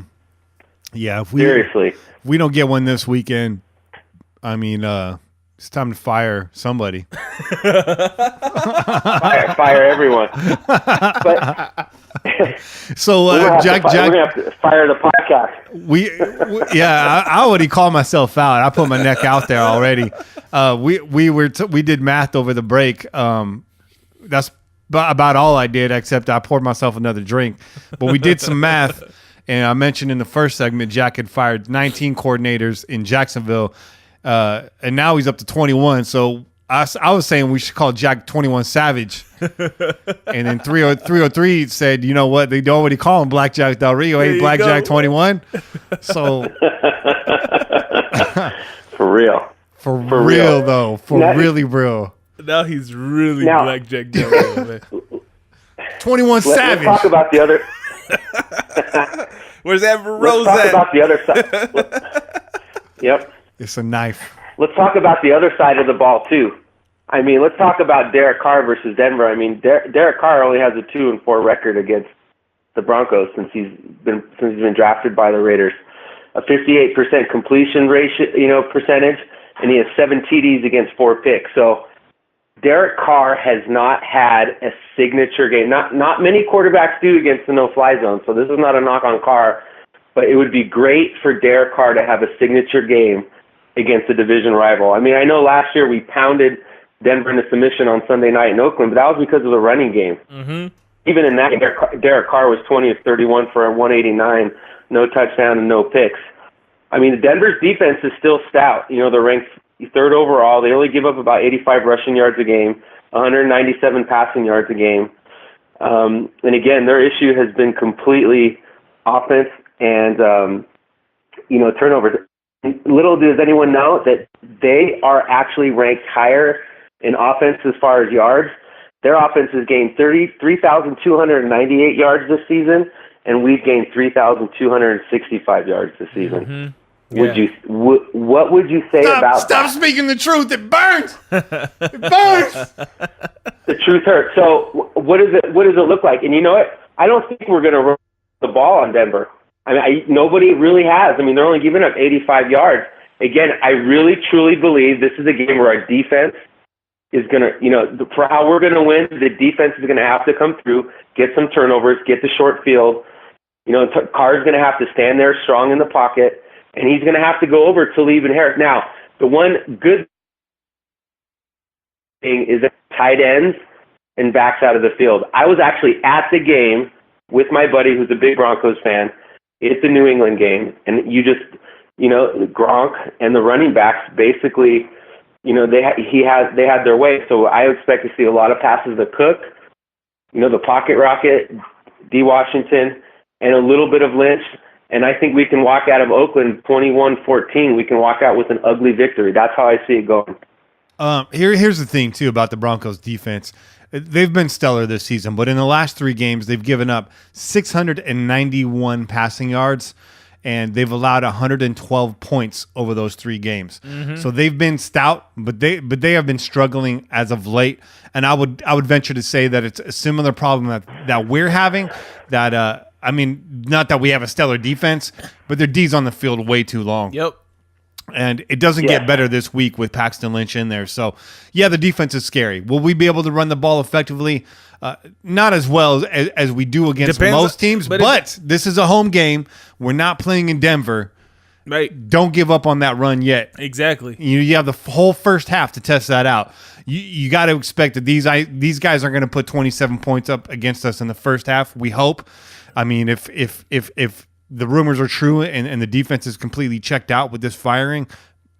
Speaker 1: Yeah,
Speaker 7: Seriously.
Speaker 1: If we don't get one this weekend, I mean, it's time to fire somebody.
Speaker 7: fire everyone. But
Speaker 1: so, Jack,
Speaker 7: we're gonna have to fire the podcast.
Speaker 1: I already called myself out. I put my neck out there already. We did math over the break. That's about all I did, except I poured myself another drink. But we did some math, and I mentioned in the first segment, Jack had fired 19 coordinators in Jacksonville, and now he's up to 21. So I was saying we should call Jack 21 Savage. And then 303 said, you know what? They already call him Blackjack Del Rio. Ain't Blackjack 21. So
Speaker 7: for real.
Speaker 1: For real, though. Really real.
Speaker 2: Now he's really Blackjack Del Rio, man.
Speaker 1: 21 Savage.
Speaker 7: Let's talk about the other.
Speaker 2: Where's Amber Rose
Speaker 7: Let's talk
Speaker 2: at?
Speaker 7: about the other side. Yep.
Speaker 1: It's a knife.
Speaker 7: Let's talk about the other side of the ball too. I mean, let's talk about Derek Carr versus Denver. I mean, Derek Carr only has a 2-4 record against the Broncos since he's been drafted by the Raiders. A 58% completion ratio, percentage, and he has 7 TDs against 4 picks. So Derek Carr has not had a signature game. Not many quarterbacks do against the no-fly zone. So this is not a knock on Carr, but it would be great for Derek Carr to have a signature game against a division rival. I mean, I know last year we pounded Denver into submission on Sunday night in Oakland, but that was because of the running game.
Speaker 2: Mm-hmm.
Speaker 7: Even in that, Derek Carr was 20 of 31 for a 189, no touchdown and no picks. I mean, Denver's defense is still stout. They're ranked 3rd overall. They only give up about 85 rushing yards a game, 197 passing yards a game. And again, their issue has been completely offense and, turnovers. Little does anyone know that they are actually ranked higher in offense as far as yards. Their offense has gained 3,298 yards this season, and we've gained 3,265 yards this season.
Speaker 2: Mm-hmm. Yeah.
Speaker 7: What would you say about
Speaker 1: Stop
Speaker 7: that?
Speaker 1: speaking the truth. It burns. It burns.
Speaker 7: The truth hurts. So what does it look like? And you know what? I don't think we're going to run the ball on Denver. I mean, nobody really has. I mean, they're only giving up 85 yards. Again, I really, truly believe this is a game where our defense is going to, for how we're going to win, the defense is going to have to come through, get some turnovers, get the short field. Carr's going to have to stand there strong in the pocket, and he's going to have to go over to Talib and Harris. Now, the one good thing is that tight ends and backs out of the field. I was actually at the game with my buddy who's a big Broncos fan. It's a New England game, and Gronk and the running backs basically, they had their way. So I expect to see a lot of passes to Cook, the pocket rocket, D. Washington, and a little bit of Lynch. And I think we can walk out of Oakland 21-14. We can walk out with an ugly victory. That's how I see it going.
Speaker 1: Here's the thing, too, about the Broncos defense. They've been stellar this season, but in the last 3 games, they've given up 691 passing yards and they've allowed 112 points over those 3 games. So they've been stout, but they have been struggling as of late. And I would venture to say that it's a similar problem that we're having. That I mean, not that we have a stellar defense, but their D's on the field way too long.
Speaker 2: Yep.
Speaker 1: And it doesn't get better this week with Paxton Lynch in there. So, yeah, the defense is scary. Will we be able to run the ball effectively? Not as well as we do against most teams, but this is a home game. We're not playing in Denver.
Speaker 2: Right.
Speaker 1: Don't give up on that run yet.
Speaker 2: Exactly.
Speaker 1: You have the whole first half to test that out. You got to expect that these guys are going to put 27 points up against us in the first half. We hope. I mean, if the rumors are true and the defense is completely checked out with this firing,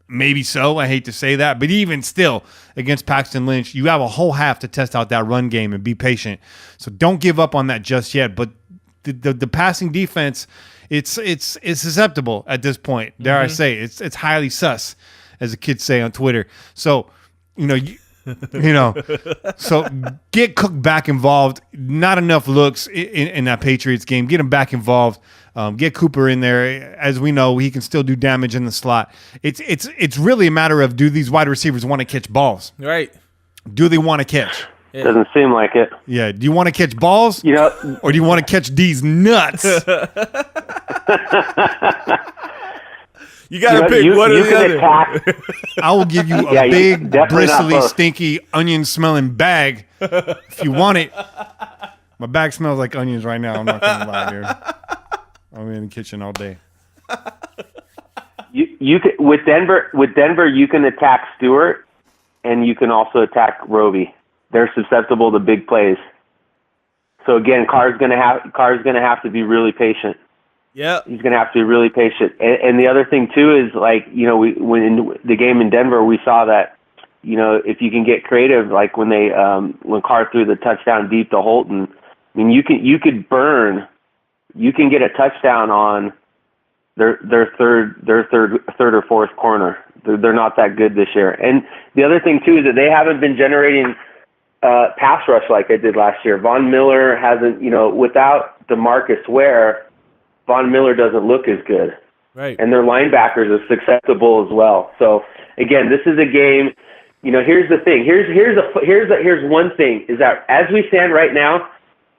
Speaker 1: maybe so. I hate to say that. But even still, against Paxton Lynch, you have a whole half to test out that run game and be patient. So don't give up on that just yet. But the passing defense, it's susceptible at this point. Dare I say, it's highly sus, as the kids say on Twitter. So, so get Cook back involved. Not enough looks in that Patriots game. Get him back involved. Get Cooper in there. As we know, he can still do damage in the slot. It's really a matter of, do these wide receivers want to catch balls?
Speaker 2: Right.
Speaker 1: Do they want to catch?
Speaker 2: Yeah.
Speaker 7: Doesn't seem like it.
Speaker 1: Yeah. Do you want to catch balls? Or do you want to catch these nuts?
Speaker 2: You got to pick one or the other.
Speaker 1: I will give you a big, bristly, stinky, onion-smelling bag if you want it. My bag smells like onions right now. I'm not going to lie here. I'm in the kitchen all day.
Speaker 7: You can, with Denver, you can attack Stewart, and you can also attack Roby. They're susceptible to big plays. So again, Carr's gonna have to be really patient.
Speaker 2: Yeah,
Speaker 7: he's gonna have to be really patient. And the other thing too is, like, when in the game in Denver, we saw that, if you can get creative, like when Carr threw the touchdown deep to Holton, I mean, you can get a touchdown on their third or fourth corner. They're not that good this year. And the other thing too is that they haven't been generating pass rush like they did last year. Von Miller hasn't, without DeMarcus Ware, Von Miller doesn't look as good.
Speaker 2: Right.
Speaker 7: And their linebackers are susceptible as well. So again, this is a game. Here's the thing. Here's one thing, is that as we stand right now,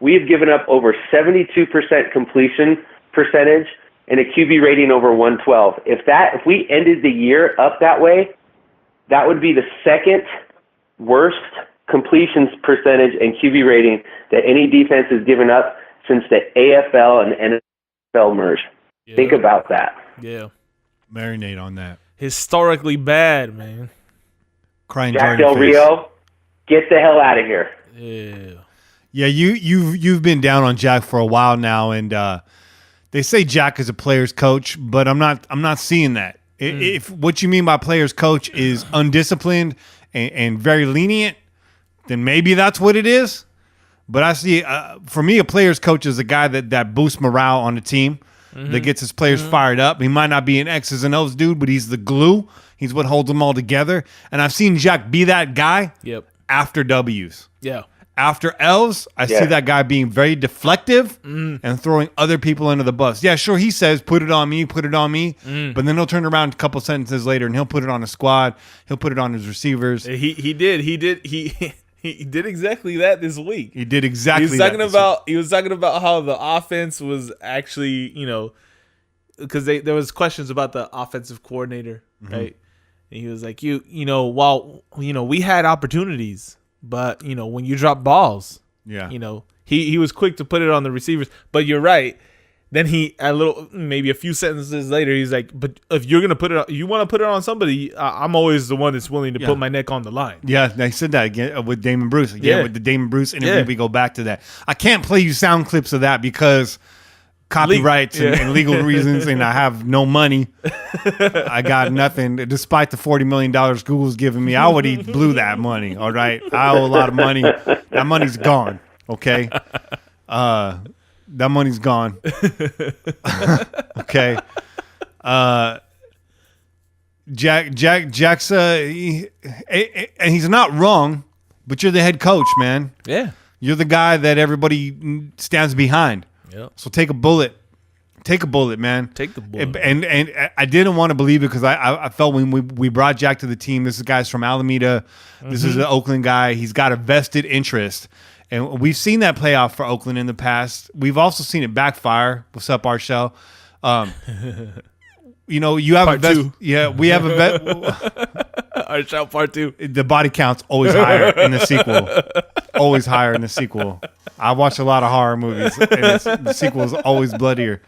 Speaker 7: we have given up over 72% completion percentage and a QB rating over 112. If we ended the year up that way, that would be the second worst completions percentage and QB rating that any defense has given up since the AFL and NFL merged. Yeah. Think about that.
Speaker 2: Yeah.
Speaker 1: Marinate on that.
Speaker 2: Historically bad, man.
Speaker 1: Crying
Speaker 7: Jack Del Rio, get the hell out of here.
Speaker 2: Yeah.
Speaker 1: Yeah, you've been down on Jack for a while now, and they say Jack is a player's coach, but I'm not seeing that. If what you mean by player's coach is undisciplined and very lenient, then maybe that's what it is. But I see, for me, a player's coach is a guy that boosts morale on the team, that gets his players fired up. He might not be an X's and O's dude, but he's the glue. He's what holds them all together. And I've seen Jack be that guy.
Speaker 2: Yep.
Speaker 1: After W's.
Speaker 2: Yeah.
Speaker 1: After L's, I see that guy being very deflective and throwing other people under the bus. Yeah, sure, he says, put it on me, but then he'll turn around a couple sentences later and he'll put it on the squad. He'll put it on his receivers.
Speaker 2: He did exactly that this week.
Speaker 1: He did exactly
Speaker 2: that. He was talking about how the offense was actually, because there was questions about the offensive coordinator, right? And he was like, while we had opportunities, but when you drop balls, he was quick to put it on the receivers. But you're right. Then maybe a few sentences later, he's like, but if you're gonna you want to put it on somebody, I'm always the one that's willing to put my neck on the line. Yeah,
Speaker 1: they said that again with Damon Bruce. With the Damon Bruce interview, we go back to that. I can't play you sound clips of that because copyrights and legal reasons, and I have no money. I got nothing. Despite the $40 million Google's giving me, I would blew that money. All right, I owe a lot of money. That money's gone. Okay, that money's gone. Okay, Jack's and he's not wrong, but you're the head coach, man.
Speaker 2: Yeah,
Speaker 1: you're the guy that everybody stands behind.
Speaker 2: Yep.
Speaker 1: So take a bullet Take a bullet, man.
Speaker 2: Take the bullet.
Speaker 1: And I didn't want to believe it because I felt when we brought Jack to the team, this is guy's from Alameda. This is an Oakland guy. He's got a vested interest. And we've seen that play out for Oakland in the past. We've also seen it backfire. What's up, Arshel? You have
Speaker 2: Part two.
Speaker 1: Yeah, we have a vet.
Speaker 2: Arshel part 2.
Speaker 1: The body count's always higher in the sequel. Always higher in the sequel. I watch a lot of horror movies, and the sequel is always bloodier.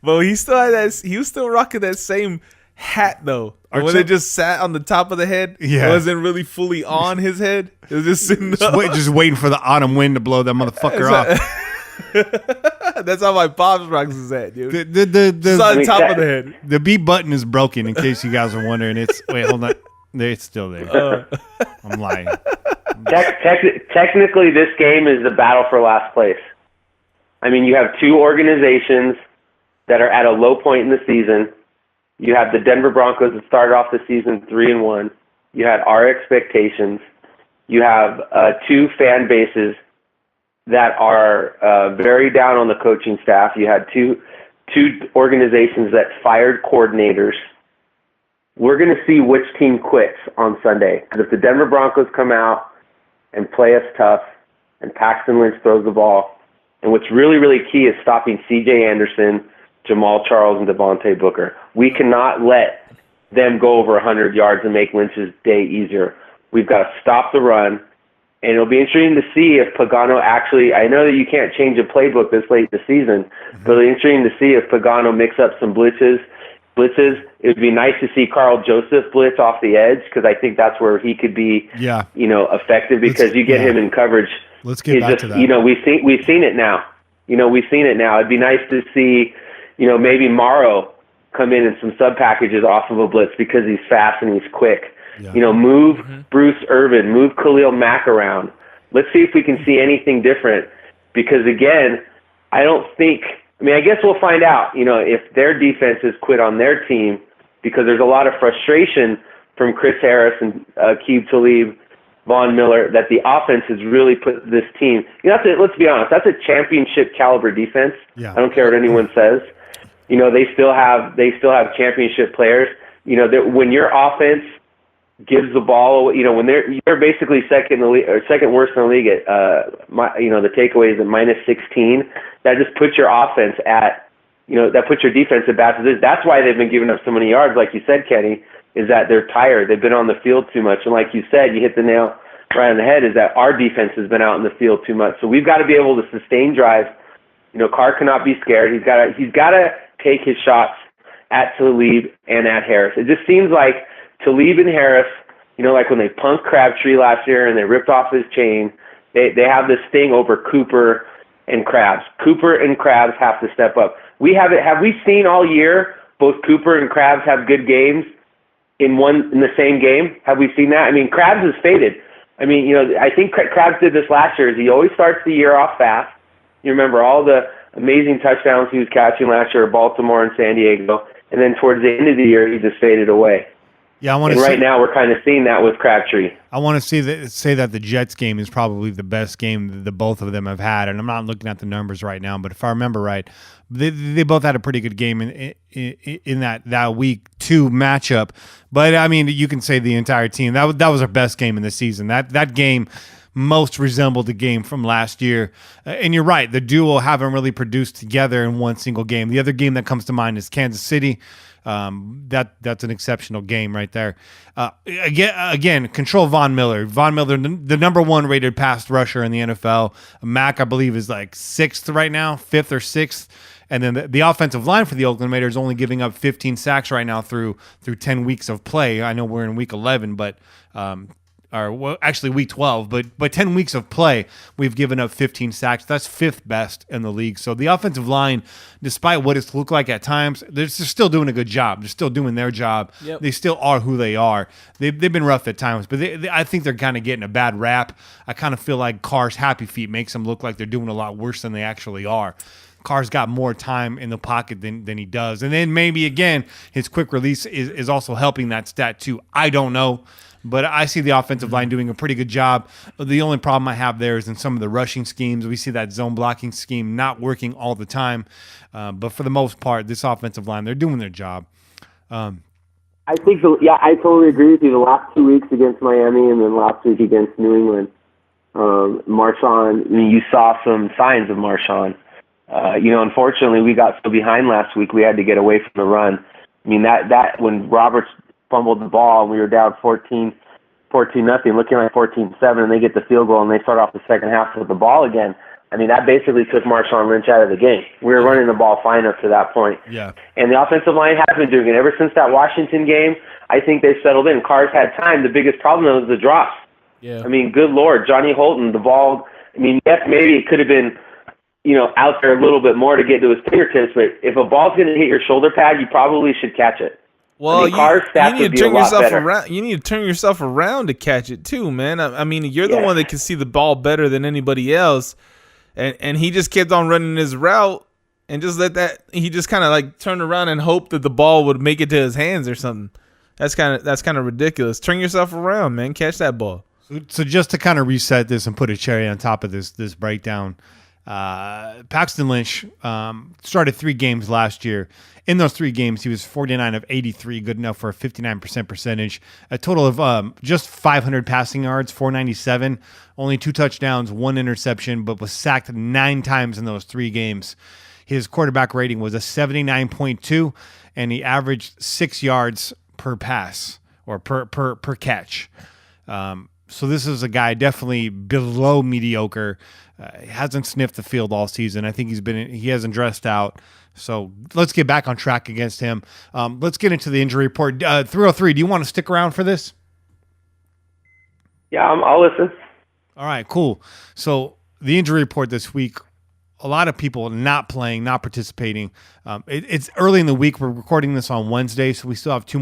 Speaker 2: But he still had that. He was still rocking that same hat though. When it just sat on the top of the head,
Speaker 1: Yeah.
Speaker 2: it wasn't really fully on his head. It was just sitting up.
Speaker 1: Just waiting for the autumn wind to blow that motherfucker off.
Speaker 2: That's how my pops rocks his hat, dude.
Speaker 1: The
Speaker 2: It's on the top of the head.
Speaker 1: The B button is broken. In case you guys are wondering, wait, hold on. It's still there. I'm lying.
Speaker 7: Technically, this game is the battle for last place. I mean, you have two organizations that are at a low point in the season. You have the Denver Broncos that started off the season 3-1. You had our expectations. You have two fan bases that are very down on the coaching staff. You had two organizations that fired coordinators. We're going to see which team quits on Sunday. Because if the Denver Broncos come out and play us tough and Paxton Lynch throws the ball, and what's really, really key is stopping C.J. Anderson, Jamal Charles, and Devontae Booker. We cannot let them go over 100 yards and make Lynch's day easier. We've got to stop the run, and it'll be interesting to see if Pagano actually – I know that you can't change a playbook this late in the season, but it'll be interesting to see if Pagano mix up some blitzes. It would be nice to see Carl Joseph blitz off the edge because I think that's where he could be effective because you get him in coverage.
Speaker 1: Let's get back to that.
Speaker 7: We've seen it now. We've seen it now. It'd be nice to see – maybe Morrow come in some sub packages off of a blitz because he's fast and he's quick.
Speaker 1: Yeah.
Speaker 7: Move Bruce Irvin, move Khalil Mack around. Let's see if we can see anything different because, again, I guess we'll find out, if their defenses quit on their team because there's a lot of frustration from Chris Harris and Aqib Talib, Von Miller, that the offense has really put this team. Let's be honest, that's a championship caliber defense.
Speaker 1: Yeah.
Speaker 7: I don't care what anyone says. They still have championship players. When your offense gives the ball, when you're basically second in the league or second worst in the league at the takeaway is at -16. That just puts your offense at that puts your defense at bad position. That's why they've been giving up so many yards, like you said, Kenny. Is that they're tired. They've been on the field too much. And like you said, you hit the nail right on the head, is that our defense has been out in the field too much. So we've got to be able to sustain drives. Carr cannot be scared. He's got to take his shots at Talib and at Harris. It just seems like Talib and Harris, like when they punked Crabtree last year and they ripped off his chain, they have this thing over Cooper and Krabs. Cooper and Krabs have to step up. Have we seen all year both Cooper and Krabs have good games in the same game? Have we seen that? I mean, Krabs has faded. I mean, I think Krabs did this last year. He always starts the year off fast. You remember all the amazing touchdowns he was catching last year at Baltimore and San Diego, and then towards the end of the year, he just faded away.
Speaker 1: Yeah,
Speaker 7: right now we're kind of seeing that with Crabtree.
Speaker 1: I want to say that the Jets game is probably the best game the both of them have had, and I'm not looking at the numbers right now, but if I remember right, they both had a pretty good game in that week 2 matchup. But I mean, you can say the entire team that was our best game in the season. That game most resembled the game from last year. And you're right, the duo haven't really produced together in one single game. The other game that comes to mind is Kansas City. That's an exceptional game right there. Again, control Von Miller. Von Miller, the number 1 rated pass rusher in the NFL. Mack, I believe, is like 6th right now, 5th or 6th. And then the offensive line for the Oakland Raiders only giving up 15 sacks right now through 10 weeks of play. I know we're in week 11, but actually week 12, but 10 weeks of play, we've given up 15 sacks. That's 5th best in the league. So the offensive line, despite what it's looked like at times, they're still doing a good job. They're still doing their job.
Speaker 2: Yep.
Speaker 1: They still are who they are. They've been rough at times, but I think they're kind of getting a bad rap. I kind of feel like Carr's happy feet makes them look like they're doing a lot worse than they actually are. Carr's got more time in the pocket than he does. And then maybe, again, his quick release is also helping that stat too. I don't know. But I see the offensive line doing a pretty good job. The only problem I have there is in some of the rushing schemes. We see that zone blocking scheme not working all the time. But for the most part, this offensive line, they're doing their job.
Speaker 7: I think, I totally agree with you. The last 2 weeks against Miami and then last week against New England, Marshawn, you saw some signs of Marshawn. Unfortunately, we got so behind last week, we had to get away from the run. I mean, that when Roberts fumbled the ball and we were down 14-0, looking like 14-7, and they get the field goal and they start off the second half with the ball again. I mean, that basically took Marshawn Lynch out of the game. We were running the ball fine up to that point.
Speaker 1: Yeah.
Speaker 7: And the offensive line has been doing it. Ever since that Washington game, I think they've settled in. Carr's had time. The biggest problem, though, is the drops.
Speaker 2: Yeah.
Speaker 7: I mean, good Lord, Johnny Holton, the ball, I mean, yes, maybe it could have been, out there a little bit more to get to his fingertips, but if a ball's going to hit your shoulder pad, you probably should catch it.
Speaker 2: Well,
Speaker 7: Carr's stats
Speaker 2: you need
Speaker 7: would
Speaker 2: to
Speaker 7: be a
Speaker 2: turn
Speaker 7: lot
Speaker 2: yourself
Speaker 7: better.
Speaker 2: around. You need to turn yourself around to catch it too, man. I mean, you're the one that can see the ball better than anybody else, and he just kept on running his route and just let that. He just kind of like turned around and hoped that the ball would make it to his hands or something. That's kind of ridiculous. Turn yourself around, man. Catch that ball.
Speaker 1: So just to kind of reset this and put a cherry on top of this breakdown, Paxton Lynch started 3 games last year. In those 3 games, he was 49 of 83, good enough for a 59% percentage. A total of just 500 passing yards, 497, only 2 touchdowns, 1 interception, but was sacked 9 times in those 3 games. His quarterback rating was a 79.2, and he averaged 6 yards per pass or per catch. So this is a guy definitely below mediocre. He hasn't sniffed the field all season. I think he hasn't dressed out. So let's get back on track against him. Let's get into the injury report. 303, do you want to stick around for this?
Speaker 7: Yeah, I'll listen.
Speaker 1: All right, cool. So the injury report this week, a lot of people not playing, not participating. It's early in the week. We're recording this on Wednesday, so we still have two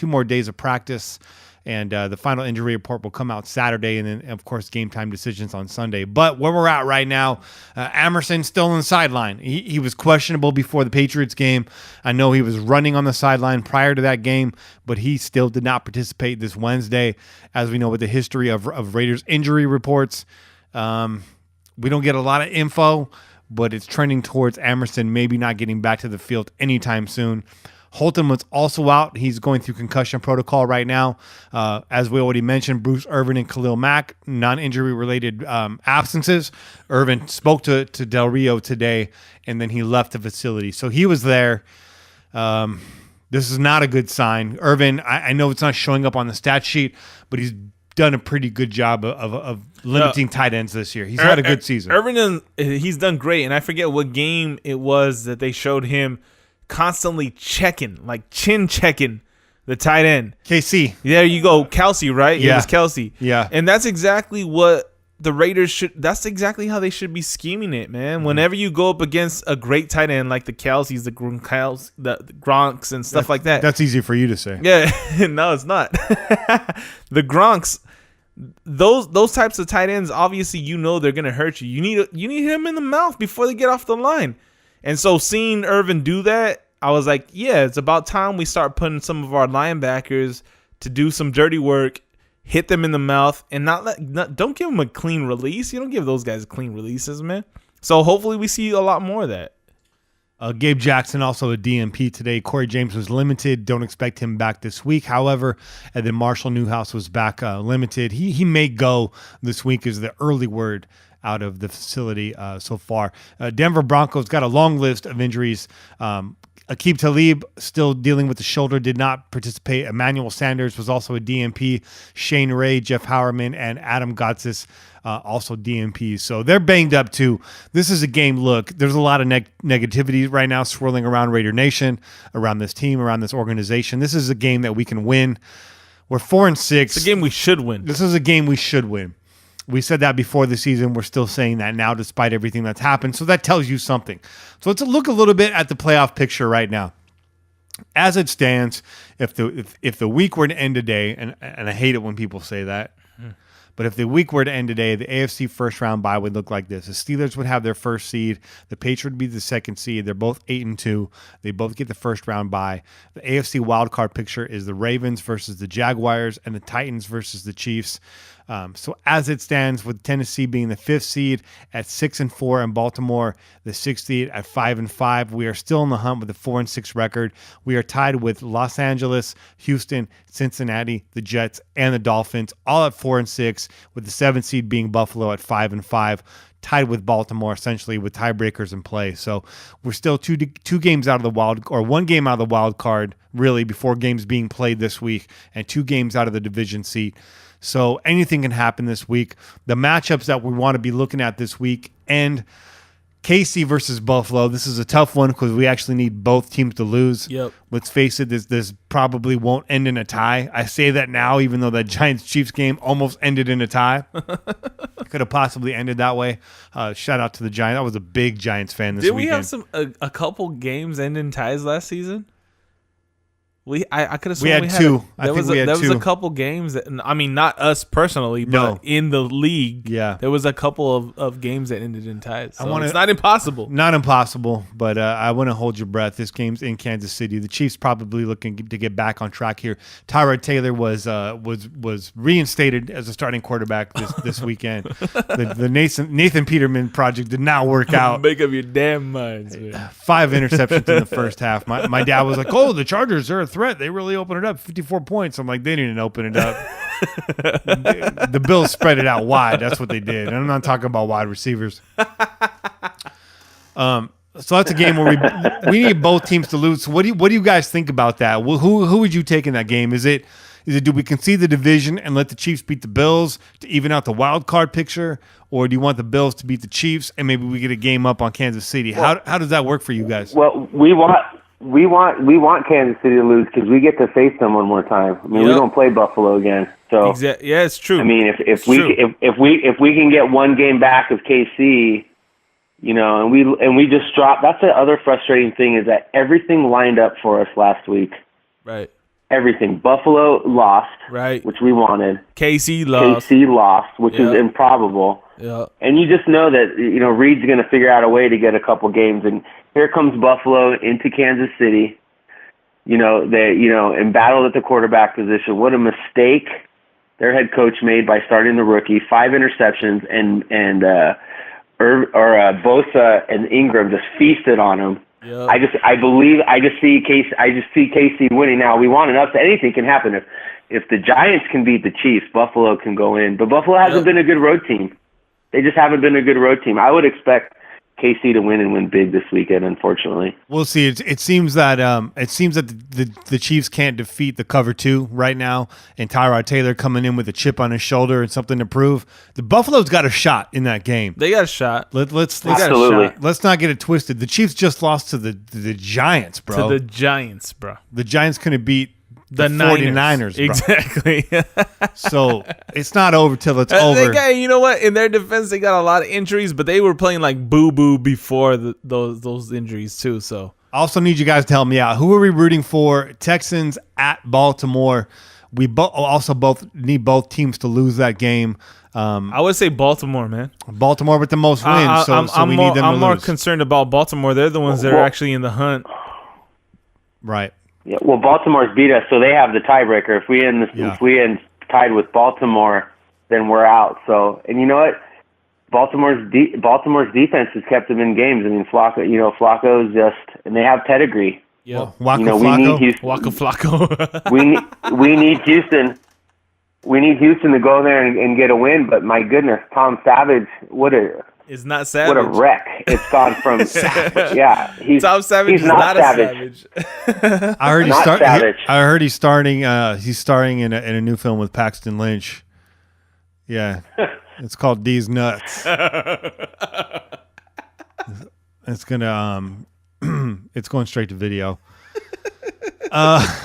Speaker 1: more days of practice. And the final injury report will come out Saturday, and then, of course, game time decisions on Sunday. But where we're at right now, Amerson's still on the sideline. He was questionable before the Patriots game. I know he was running on the sideline prior to that game, but he still did not participate this Wednesday. As we know, with the history of Raiders injury reports, we don't get a lot of info, but it's trending towards Amerson maybe not getting back to the field anytime soon. Holton was also out. He's going through concussion protocol right now. As we already mentioned, Bruce Irvin and Khalil Mack, non-injury related absences. Irvin spoke to Del Rio today, and then he left the facility. So he was there. This is not a good sign. Irvin, I know it's not showing up on the stat sheet, but he's done a pretty good job of limiting tight ends this year. He's had a good season.
Speaker 2: Irvin, he's done great, and I forget what game it was that they showed him constantly checking, like chin checking the tight end.
Speaker 1: KC.
Speaker 2: There you go. Kelsey, right?
Speaker 1: Yeah.
Speaker 2: It was Kelsey.
Speaker 1: Yeah.
Speaker 2: And that's exactly what the Raiders should, that's exactly how they should be scheming it, man. Mm-hmm. Whenever you go up against a great tight end like the Kelseys, the Gronks and stuff like that.
Speaker 1: That's easy for you to say.
Speaker 2: Yeah. No, it's not. The Gronks, those types of tight ends, obviously, they're going to hurt you. You need him in the mouth before they get off the line. And so seeing Irvin do that, I was like, yeah, it's about time we start putting some of our linebackers to do some dirty work, hit them in the mouth, and don't give them a clean release. You don't give those guys clean releases, man. So hopefully we see a lot more of that.
Speaker 1: Gabe Jackson, also a DNP today. Corey James was limited. Don't expect him back this week. However, and then Marshall Newhouse was back limited. He may go this week is the early word out of the facility so far. Denver Broncos got a long list of injuries. Aqib Talib still dealing with the shoulder, did not participate. Emmanuel Sanders was also a DNP. Shane Ray, Jeff Howerman, and Adam Gotsis also DNPs. So they're banged up too. This is a game. Look, there's a lot of negativity right now swirling around Raider Nation, around this team, around this organization. This is a game that we can win. We're 4-6.
Speaker 2: It's a game we should win.
Speaker 1: This is a game we should win. We said that before the season. We're still saying that now, despite everything that's happened. So that tells you something. So let's look a little bit at the playoff picture right now. As it stands, if the week were to end today, and I hate it when people say that, But if the week were to end today, the AFC first round bye would look like this. The Steelers would have their first seed. The Patriots would be the second seed. They're both 8-2. They both get the first round bye. The AFC wildcard picture is the Ravens versus the Jaguars and the Titans versus the Chiefs. So as it stands, with Tennessee being the 5th seed at 6-4 and Baltimore the 6th seed at 5-5, we are still in the hunt with a 4-6 record. We are tied with Los Angeles, Houston, Cincinnati, the Jets, and the Dolphins, all at 4-6, with the 7th seed being Buffalo at 5-5. Tied with Baltimore, essentially with tiebreakers in play. So we're still two games out of the one game out of the wild card, really, before games being played this week, and 2 games out of the division seat. So anything can happen this week. The matchups that we want to be looking at this week, and KC versus Buffalo. This is a tough one because we actually need both teams to lose.
Speaker 2: Yep.
Speaker 1: Let's face it, this probably won't end in a tie. I say that now, even though that Giants-Chiefs game almost ended in a tie. It could have possibly ended that way. Shout out to the Giants. I was a big Giants fan this weekend.
Speaker 2: Did we have a couple games end in ties last season? I could have sworn
Speaker 1: we had two.
Speaker 2: There was a couple games that, I mean, not us personally, but in the league, there was a couple of games that ended in ties. So it's not impossible.
Speaker 1: Not impossible, but I want to hold your breath. This game's in Kansas City. The Chiefs probably looking to get back on track here. Tyrod Taylor was reinstated as a starting quarterback this weekend. The Nathan Peterman project did not work out.
Speaker 2: Make up your damn minds, man.
Speaker 1: 5 interceptions in the first half. My dad was like, "Oh, the Chargers are a threat. They really opened it up. 54 points." I'm like, they didn't open it up. The Bills spread it out wide. That's what they did. And I'm not talking about wide receivers. So that's a game where we need both teams to lose. So what do you guys think about that? Who would you take in that game? Is it do we concede the division and let the Chiefs beat the Bills to even out the wild card picture, or do you want the Bills to beat the Chiefs and maybe we get a game up on Kansas City? How does that work for you guys?
Speaker 7: Well, we want Kansas City to lose because we get to face them one more time. I mean, we don't play Buffalo again. So
Speaker 2: yeah, it's true.
Speaker 7: I mean, if we can get one game back of KC, and we just drop. That's the other frustrating thing, is that everything lined up for us last week.
Speaker 2: Right.
Speaker 7: Everything. Buffalo lost,
Speaker 2: right,
Speaker 7: which we wanted.
Speaker 2: KC lost,
Speaker 7: which is improbable.
Speaker 2: Yeah. And
Speaker 7: you just know that Reed's going to figure out a way to get a couple games. And here comes Buffalo into Kansas City. They embattled at the quarterback position. What a mistake their head coach made by starting the rookie. 5 interceptions, and Bosa and Ingram just feasted on him. Yep. I just see KC winning. Now we want an upset. Anything can happen. If the Giants can beat the Chiefs, Buffalo can go in. But Buffalo hasn't been a good road team. They just haven't been a good road team. I would expect KC to win and win big this weekend, unfortunately.
Speaker 1: We'll see. It seems that the Chiefs can't defeat the cover 2 right now, and Tyrod Taylor coming in with a chip on his shoulder and something to prove. The Buffalo's got a shot in that game.
Speaker 2: They got a shot.
Speaker 1: Let's
Speaker 7: Absolutely.
Speaker 1: Let's not get it twisted. The Chiefs just lost to the Giants, bro.
Speaker 2: To the Giants, bro.
Speaker 1: The Giants couldn't beat
Speaker 2: the
Speaker 1: 49ers, bro.
Speaker 2: Exactly.
Speaker 1: So it's not over till it's over.
Speaker 2: You know what? In their defense, they got a lot of injuries, but they were playing like boo-boo before those injuries too. So
Speaker 1: I also need you guys to help me out. Who are we rooting for? Texans at Baltimore. We also both need both teams to lose that game.
Speaker 2: I would say Baltimore, man.
Speaker 1: Baltimore with the most wins, so we need them to lose.
Speaker 2: I'm more concerned about Baltimore. They're the ones that are actually in the hunt.
Speaker 1: Right.
Speaker 7: Yeah, well, Baltimore's beat us, so they have the tiebreaker. If we end tied with Baltimore, then we're out. So, and you know what? Baltimore's defense has kept them in games. I mean, Flacco's and they have pedigree.
Speaker 2: Yeah,
Speaker 1: Waka
Speaker 7: we need Houston.
Speaker 2: Waka Flacco.
Speaker 7: we need Houston. We need Houston to go there and get a win. But my goodness, Tom Savage,
Speaker 2: It's not Savage.
Speaker 7: What a wreck. It's gone from Savage. Yeah,
Speaker 2: Tom Savage
Speaker 7: he's
Speaker 2: is
Speaker 7: not
Speaker 2: a savage.
Speaker 1: I heard
Speaker 7: Savage.
Speaker 1: I heard he's starring. He's starring in a new film with Paxton Lynch. Yeah, it's called These Nuts. It's gonna it's going straight to video. I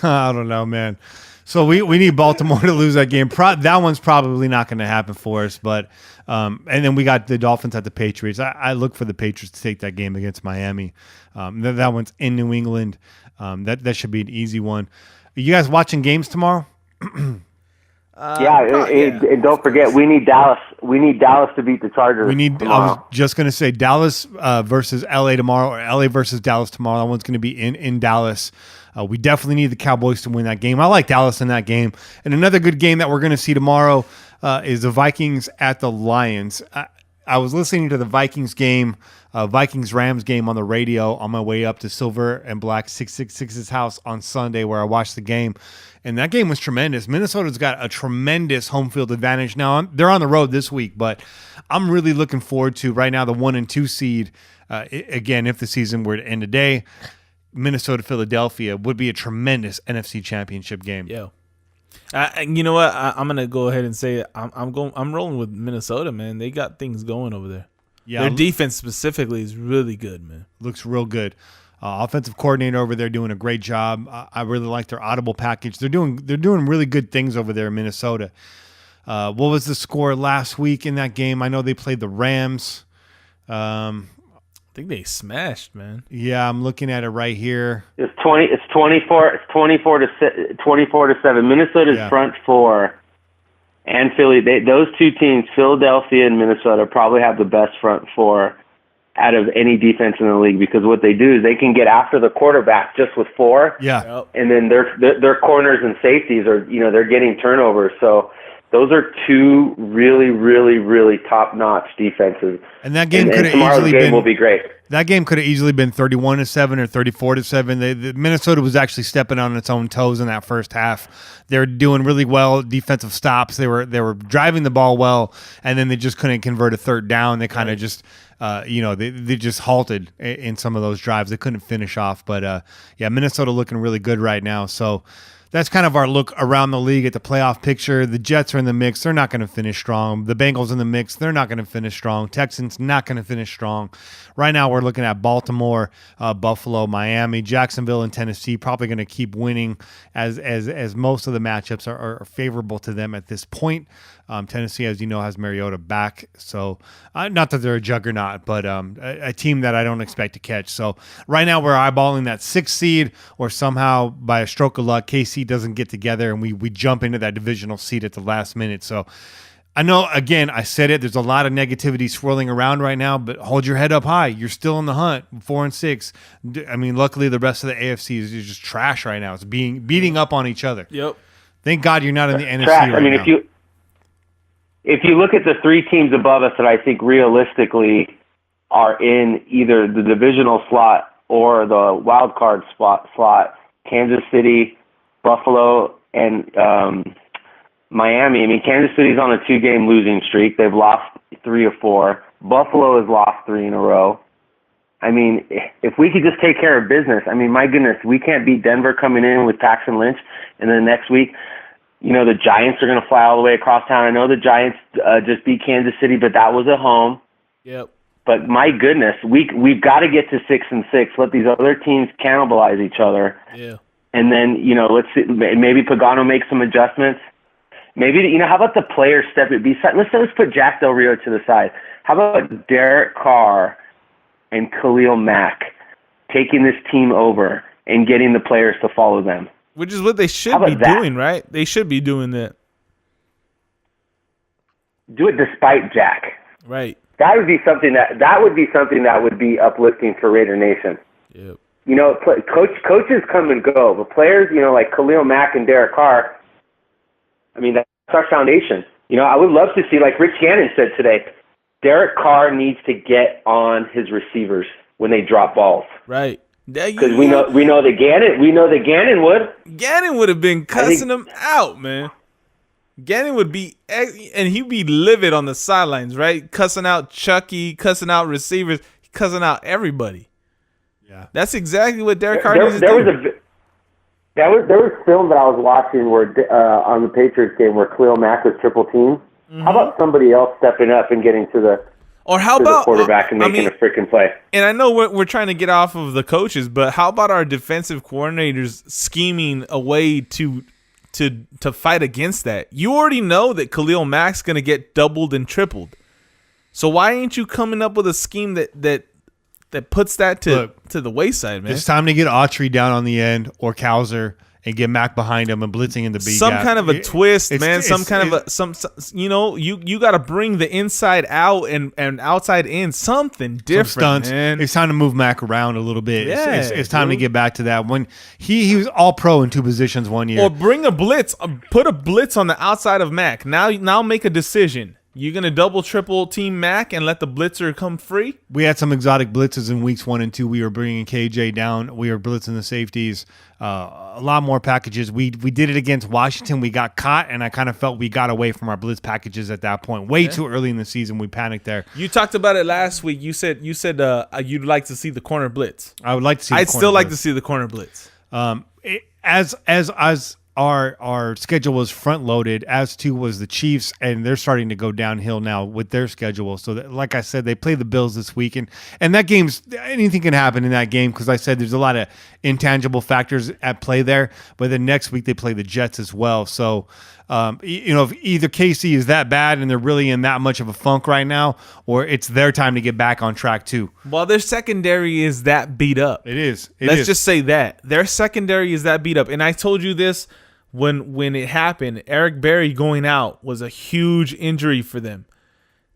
Speaker 1: don't know, man. So we need Baltimore to lose that game. That one's probably not going to happen for us. But and then we got the Dolphins at the Patriots. I look for the Patriots to take that game against Miami. That one's in New England. That should be an easy one. Are you guys watching games tomorrow?
Speaker 7: And don't forget, we need Dallas. We need Dallas to beat the Chargers.
Speaker 1: I was just going to say Dallas versus LA tomorrow, or LA versus Dallas tomorrow. That one's going to be in Dallas. We definitely need the Cowboys to win that game. I like Dallas in that game. And another good game that we're going to see tomorrow is the Vikings at the Lions. I was listening to the Vikings game, Vikings-Rams game on the radio on my way up to Silver and Black 666's house on Sunday, where I watched the game. And that game was tremendous. Minnesota's got a tremendous home field advantage. Now, they're on the road this week, but I'm really looking forward to right now the 1 and 2 seed. Again, if the season were to end today, Minnesota-Philadelphia would be a tremendous NFC Championship game.
Speaker 2: Yeah. You know what? I'm gonna go ahead and say it. I'm rolling with Minnesota, man. They got things going over there. Yeah, their defense specifically is really good, man.
Speaker 1: Looks real good. Offensive coordinator over there doing a great job. I really like their audible package. They're doing really good things over there in Minnesota. What was the score last week in that game? I know they played the Rams.
Speaker 2: I think they smashed, man.
Speaker 1: Yeah, I'm looking at it right here.
Speaker 7: It's 24 to 7. Minnesota's front four and Philly. Those two teams, Philadelphia and Minnesota, probably have the best front four out of any defense in the league, because what they do is they can get after the quarterback just with four.
Speaker 1: Yeah.
Speaker 7: And then their corners and safeties are, they're getting turnovers. So those are two really, really, really top-notch defenses.
Speaker 1: And that game could have easily been. Will be great. That game could have easily been 31-7 or 34-7. The Minnesota was actually stepping on its own toes in that first half. They were doing really well defensive stops. They were driving the ball well, and then they just couldn't convert a third down. They kind of just. They just halted in some of those drives. They couldn't finish off. But, Minnesota looking really good right now. So that's kind of our look around the league at the playoff picture. The Jets are in the mix. They're not going to finish strong. The Bengals in the mix. They're not going to finish strong. Texans not going to finish strong. Right now we're looking at Baltimore, Buffalo, Miami, Jacksonville, and Tennessee probably going to keep winning as most of the matchups are favorable to them at this point. Tennessee, as you know, has Mariota back. So not that they're a juggernaut, but a team that I don't expect to catch. So right now we're eyeballing that 6th seed, or somehow by a stroke of luck, KC doesn't get together and we jump into that divisional seat at the last minute. So I know, again, I said it, there's a lot of negativity swirling around right now, but hold your head up high. You're still in the hunt, 4 and 6. I mean, luckily the rest of the AFC is just trash right now. It's beating up on each other.
Speaker 2: Yep.
Speaker 1: Thank God you're not in the NFC
Speaker 7: trash.
Speaker 1: right now.
Speaker 7: If you look at the three teams above us that I think realistically are in either the divisional slot or the wild card slot, Kansas City, Buffalo, and Miami. I mean, Kansas City's on a 2-game losing streak. They've lost 3 or 4. Buffalo has lost 3 in a row. I mean, if we could just take care of business, I mean, my goodness, we can't beat Denver coming in with Paxton Lynch, and then next week, the Giants are going to fly all the way across town. I know the Giants just beat Kansas City, but that was at home.
Speaker 2: Yep.
Speaker 7: But my goodness, we've got to get to 6 and 6. Let these other teams cannibalize each other.
Speaker 2: Yeah.
Speaker 7: And then let's see, maybe Pagano makes some adjustments. Maybe how about the players step it beside? Let's put Jack Del Rio to the side. How about Derek Carr and Khalil Mack taking this team over and getting the players to follow them?
Speaker 2: Which is what they should be doing, right? They should be doing that. Do it despite Jack. Right.
Speaker 7: That would be something that would be uplifting for Raider Nation.
Speaker 2: Yep.
Speaker 7: Coaches come and go, but players, like Khalil Mack and Derek Carr, I mean, that's our foundation. I would love to see, like Rich Gannon said today, Derek Carr needs to get on his receivers when they drop balls.
Speaker 2: Right.
Speaker 7: Because we know that Gannon would.
Speaker 2: Gannon would have been cussing him out, man. Gannon would be, and he'd be livid on the sidelines, right? Cussing out Chucky, cussing out receivers, cussing out everybody. Yeah, that's exactly what Derek Carr needs to do.
Speaker 7: There was film that I was watching where on the Patriots game where Khalil Mack was triple team. Mm-hmm. How about somebody else stepping up and getting to the quarterback and making a freaking play?
Speaker 2: And I know we're trying to get off of the coaches, but how about our defensive coordinators scheming a way to fight against that? You already know that Khalil Mack's going to get doubled and tripled. So why ain't you coming up with a scheme that puts that to the wayside, man?
Speaker 1: It's time to get Autry down on the end or Kowser and get Mac behind him and blitzing in the B
Speaker 2: some
Speaker 1: gap.
Speaker 2: kind of a twist, man.
Speaker 1: it's-
Speaker 2: Some kind of a some you know, you got to bring the inside out and outside in, something
Speaker 1: some
Speaker 2: different,
Speaker 1: stunts.
Speaker 2: man.
Speaker 1: It's time to move Mac around a little bit. It's time to
Speaker 2: dude.
Speaker 1: get back to that. When he was all pro in 2 positions 1 year.
Speaker 2: Or bring a blitz, put a blitz on the outside of Mac. Now make a decision. You gonna double, triple team Mac and let the blitzer come free?
Speaker 1: We had some exotic blitzes in weeks 1 and 2. We were bringing KJ down. We were blitzing the safeties. A lot more packages. We did it against Washington. We got caught, and I kind of felt we got away from our blitz packages at that point. Way too early in the season. We panicked there.
Speaker 2: You talked about it last week. You said you'd like to see the corner blitz.
Speaker 1: I would like to see.
Speaker 2: I'd still like to see the corner blitz.
Speaker 1: As our schedule was front loaded, as too was the Chiefs, and they're starting to go downhill now with their schedule. So that, like I said, they play the Bills this week, and that game's, anything can happen in that game, because I said there's a lot of intangible factors at play there. But then next week they play the Jets as well. So if either KC is that bad and they're really in that much of a funk right now, or it's their time to get back on track too.
Speaker 2: Well, their secondary is that beat up.
Speaker 1: It is.
Speaker 2: Let's just say that their secondary is that beat up. And I told you this when it happened. Eric Berry going out was a huge injury for them.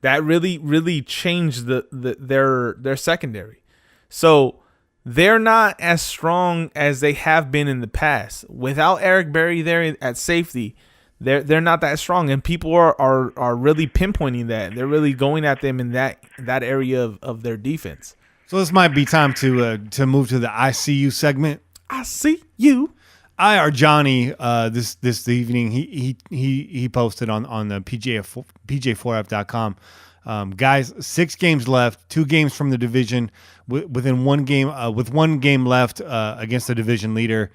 Speaker 2: That really changed their secondary. So they're not as strong as they have been in the past. Without Eric Berry there at safety, they're not that strong, and people are really pinpointing that. They're really going at them in that area of their defense.
Speaker 1: So this might be time to move to the ICU segment.
Speaker 2: I see you.
Speaker 1: IR Johnny this evening he posted on the PJ4F.com. Guys, 6 games left, 2 games from the division, within 1 game with 1 game left against the division leader.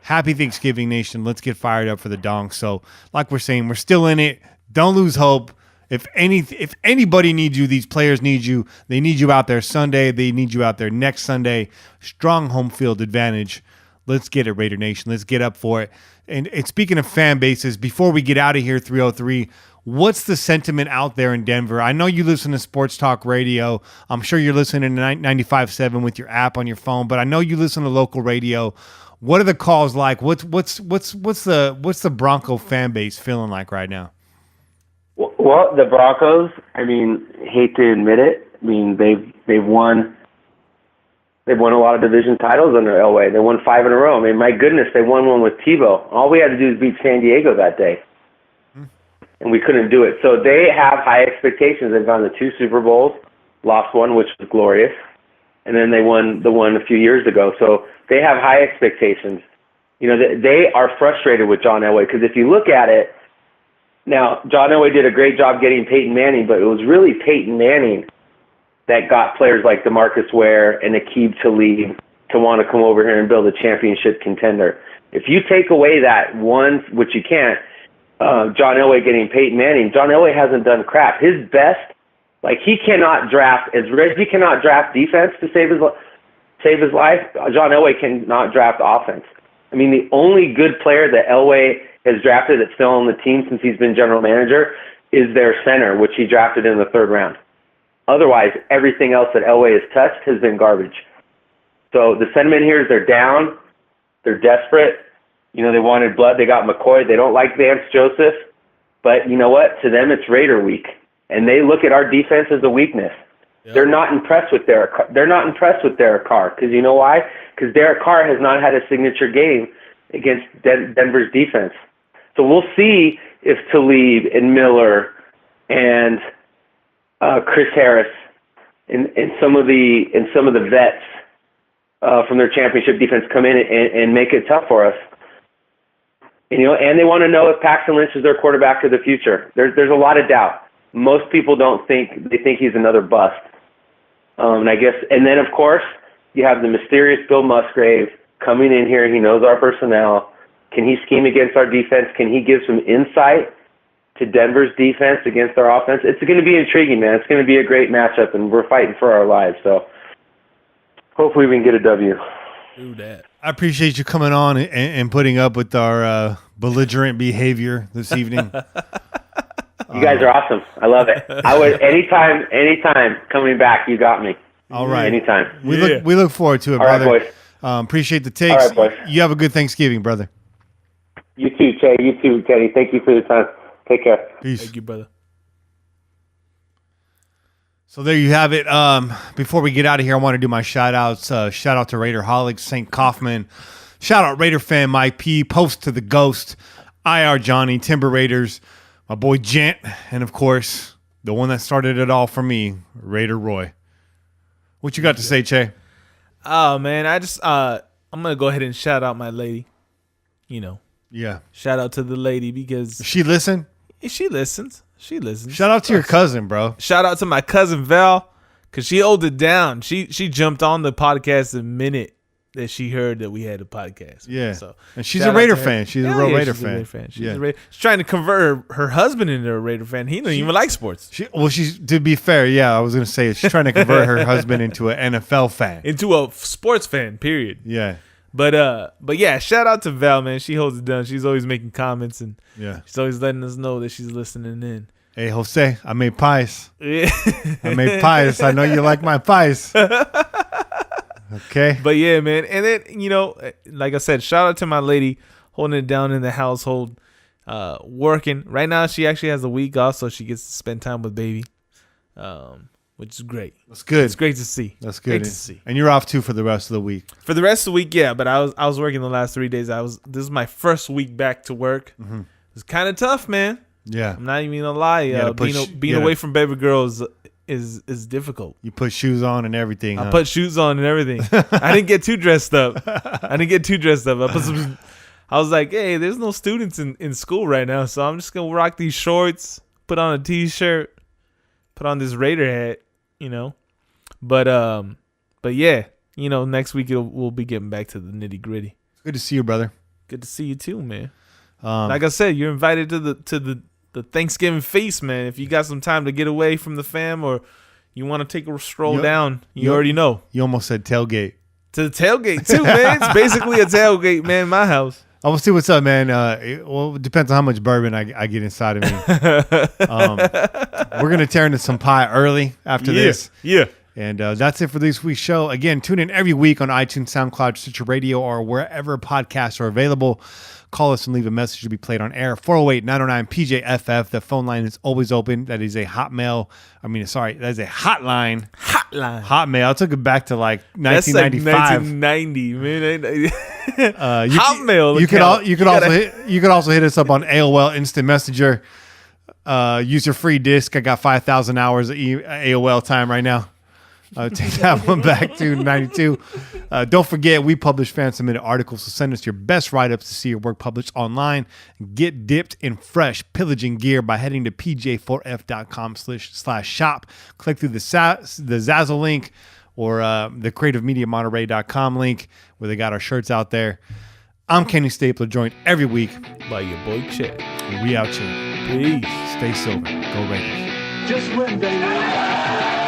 Speaker 1: Happy Thanksgiving, Nation. Let's get fired up for the Donks. So, like we're saying, we're still in it. Don't lose hope. If anybody needs you, these players need you. They need you out there Sunday. They need you out there next Sunday. Strong home field advantage. Let's get it, Raider Nation. Let's get up for it. And speaking of fan bases, before we get out of here, 303, what's the sentiment out there in Denver? I know you listen to Sports Talk Radio. I'm sure you're listening to 95.7 with your app on your phone, but I know you listen to local radio. What are the calls like? What's the Bronco fan base feeling like right now?
Speaker 7: Well, the Broncos, I mean, hate to admit it, I mean, they've won a lot of division titles under Elway. They won 5 in a row. I mean, my goodness, they won one with Tebow. All we had to do is beat San Diego that day, and we couldn't do it. So they have high expectations. They've gone to 2 Super Bowls, lost one, which was glorious, and then they won the one a few years ago. So they have high expectations. You know, they are frustrated with John Elway, because if you look at it, now John Elway did a great job getting Peyton Manning, but it was really Peyton Manning that got players like DeMarcus Ware and Aqib Talib to want to come over here and build a championship contender. If you take away that one, which you can't, John Elway getting Peyton Manning, John Elway hasn't done crap. His best, like, he cannot draft, as Reggie cannot draft defense to save his life, John Elway cannot draft offense. I mean, the only good player that Elway has drafted that's still on the team since he's been general manager is their center, which he drafted in the 3rd round. Otherwise, everything else that Elway has touched has been garbage. So the sentiment here is they're down, they're desperate. You know, they wanted blood, they got McCoy. They don't like Vance Joseph, but you know what? To them, it's Raider week, and they look at our defense as a weakness. Yep. They're not impressed with Derek Carr, because you know why? Because Derek Carr has not had a signature game against Denver's defense. So we'll see if Talib and Miller and Chris Harris and some of the vets from their championship defense come in and make it tough for us. And, you know, and they want to know if Paxton Lynch is their quarterback of the future. There's a lot of doubt. Most people they think he's another bust. And then of course you have the mysterious Bill Musgrave coming in here. He knows our personnel. Can he scheme against our defense? Can he give some insight to Denver's defense against our offense? It's going to be intriguing, man. It's going to be a great matchup, and we're fighting for our lives. So hopefully we can get a W.
Speaker 2: Do that.
Speaker 1: I appreciate you coming on and putting up with our belligerent behavior this evening.
Speaker 7: You guys are awesome. I love it. I would anytime coming back. You got me.
Speaker 1: All right.
Speaker 7: Anytime.
Speaker 1: We look forward to it,
Speaker 7: All right,
Speaker 1: brother.
Speaker 7: boys.
Speaker 1: Appreciate the takes.
Speaker 7: All right, boys.
Speaker 1: You have a good Thanksgiving, brother.
Speaker 7: You too, Che. You too, Teddy. Thank you for the time. Take care.
Speaker 1: Peace.
Speaker 2: Thank you, brother.
Speaker 1: So there you have it. Before we get out of here, I want to do my shout outs. Shout out to Raiderholics, St. Kaufman. Shout out Raider fan Mike P. Post to the Ghost, IR Johnny, Timber Raiders, my boy Gent, and of course, the one that started it all for me, Raider Roy. What you got to say, Che?
Speaker 2: Oh man, I'm gonna go ahead and shout out my lady. You know,
Speaker 1: Yeah.
Speaker 2: shout out to the lady because
Speaker 1: She listen?
Speaker 2: she listens. She listens.
Speaker 1: Shout out to your cousin, bro.
Speaker 2: Shout out to my cousin Val, cause she held it down. She jumped on the podcast the minute that she heard that we had a podcast.
Speaker 1: Yeah.
Speaker 2: So
Speaker 1: And she's
Speaker 2: shout
Speaker 1: a
Speaker 2: out
Speaker 1: Raider
Speaker 2: to her.
Speaker 1: fan. She's a
Speaker 2: Hell
Speaker 1: real
Speaker 2: yeah,
Speaker 1: Raider
Speaker 2: she's a
Speaker 1: fan.
Speaker 2: Raider fan. She's
Speaker 1: Yeah.
Speaker 2: a Raider. She's trying to convert her husband into a Raider fan. He doesn't even like sports.
Speaker 1: She's, to be fair, yeah, I was going to say, she's trying to convert her husband into an NFL fan.
Speaker 2: Into a sports fan, period.
Speaker 1: Yeah.
Speaker 2: But yeah, shout out to Val, man. She holds it down. She's always making comments and
Speaker 1: Yeah.
Speaker 2: she's always letting us know that she's listening in.
Speaker 1: Hey, Jose, I made pies.
Speaker 2: Yeah.
Speaker 1: I made pies. I know you like my pies. Okay.
Speaker 2: But yeah, man. And then, you know, like I said, shout out to my lady holding it down in the household, working. Right now, she actually has a week off, so she gets to spend time with baby, which is great.
Speaker 1: That's good.
Speaker 2: It's great to see.
Speaker 1: That's good.
Speaker 2: Great to see.
Speaker 1: And you're off too for the rest of the week.
Speaker 2: For the rest of the week, yeah, but I was working the last 3 days. This is my first week back to work.
Speaker 1: Mm-hmm.
Speaker 2: It's kind of tough, man.
Speaker 1: Yeah.
Speaker 2: I'm not even gonna lie.
Speaker 1: gotta push-
Speaker 2: Being
Speaker 1: you
Speaker 2: away
Speaker 1: gotta-
Speaker 2: from baby girls is difficult.
Speaker 1: You put shoes on and everything.
Speaker 2: I
Speaker 1: huh?
Speaker 2: put shoes on and everything. I didn't get too dressed up. I put some. I was like, hey, there's no students in school right now, so I'm just gonna rock these shorts, put on a t-shirt, put on this Raider hat, you know. But yeah, you know, next week we'll be getting back to the nitty gritty.
Speaker 1: Good to see you, brother.
Speaker 2: Good to see you too, man. Like I said, you're invited to the Thanksgiving feast, man. If you got some time to get away from the fam or you want to take a stroll down, you already know.
Speaker 1: You almost said tailgate.
Speaker 2: To the tailgate too, man. It's basically a tailgate, man. My house.
Speaker 1: I will see what's up, man. It depends on how much bourbon I get inside of me. We're gonna tear into some pie early after this.
Speaker 2: Yeah.
Speaker 1: And that's it for this week's show. Again, tune in every week on iTunes, SoundCloud, Stitcher Radio, or wherever podcasts are available. Call us and leave a message to be played on air. 408-909-PJFF. The phone line is always open. That is a hotmail. That is a hotline.
Speaker 2: Hotline.
Speaker 1: Hotmail. I took it back to like
Speaker 2: That's like
Speaker 1: 1995.
Speaker 2: 1990, man.
Speaker 1: Hotmail. You could also hit us up on AOL Instant Messenger. Use your free disc. I got 5,000 hours of AOL time right now. Take that one back to 92. Don't forget, we publish fan-submitted articles, so send us your best write-ups to see your work published online. Get dipped in fresh pillaging gear by heading to pj4f.com/shop. Click through the Zazzle link or the creativemediamonterey.com link where they got our shirts out there. I'm Kenny Stapler, joined every week
Speaker 2: by your boy Chet.
Speaker 1: And we out here.
Speaker 2: Peace.
Speaker 1: Stay sober. Go Raiders.
Speaker 5: Just win, baby.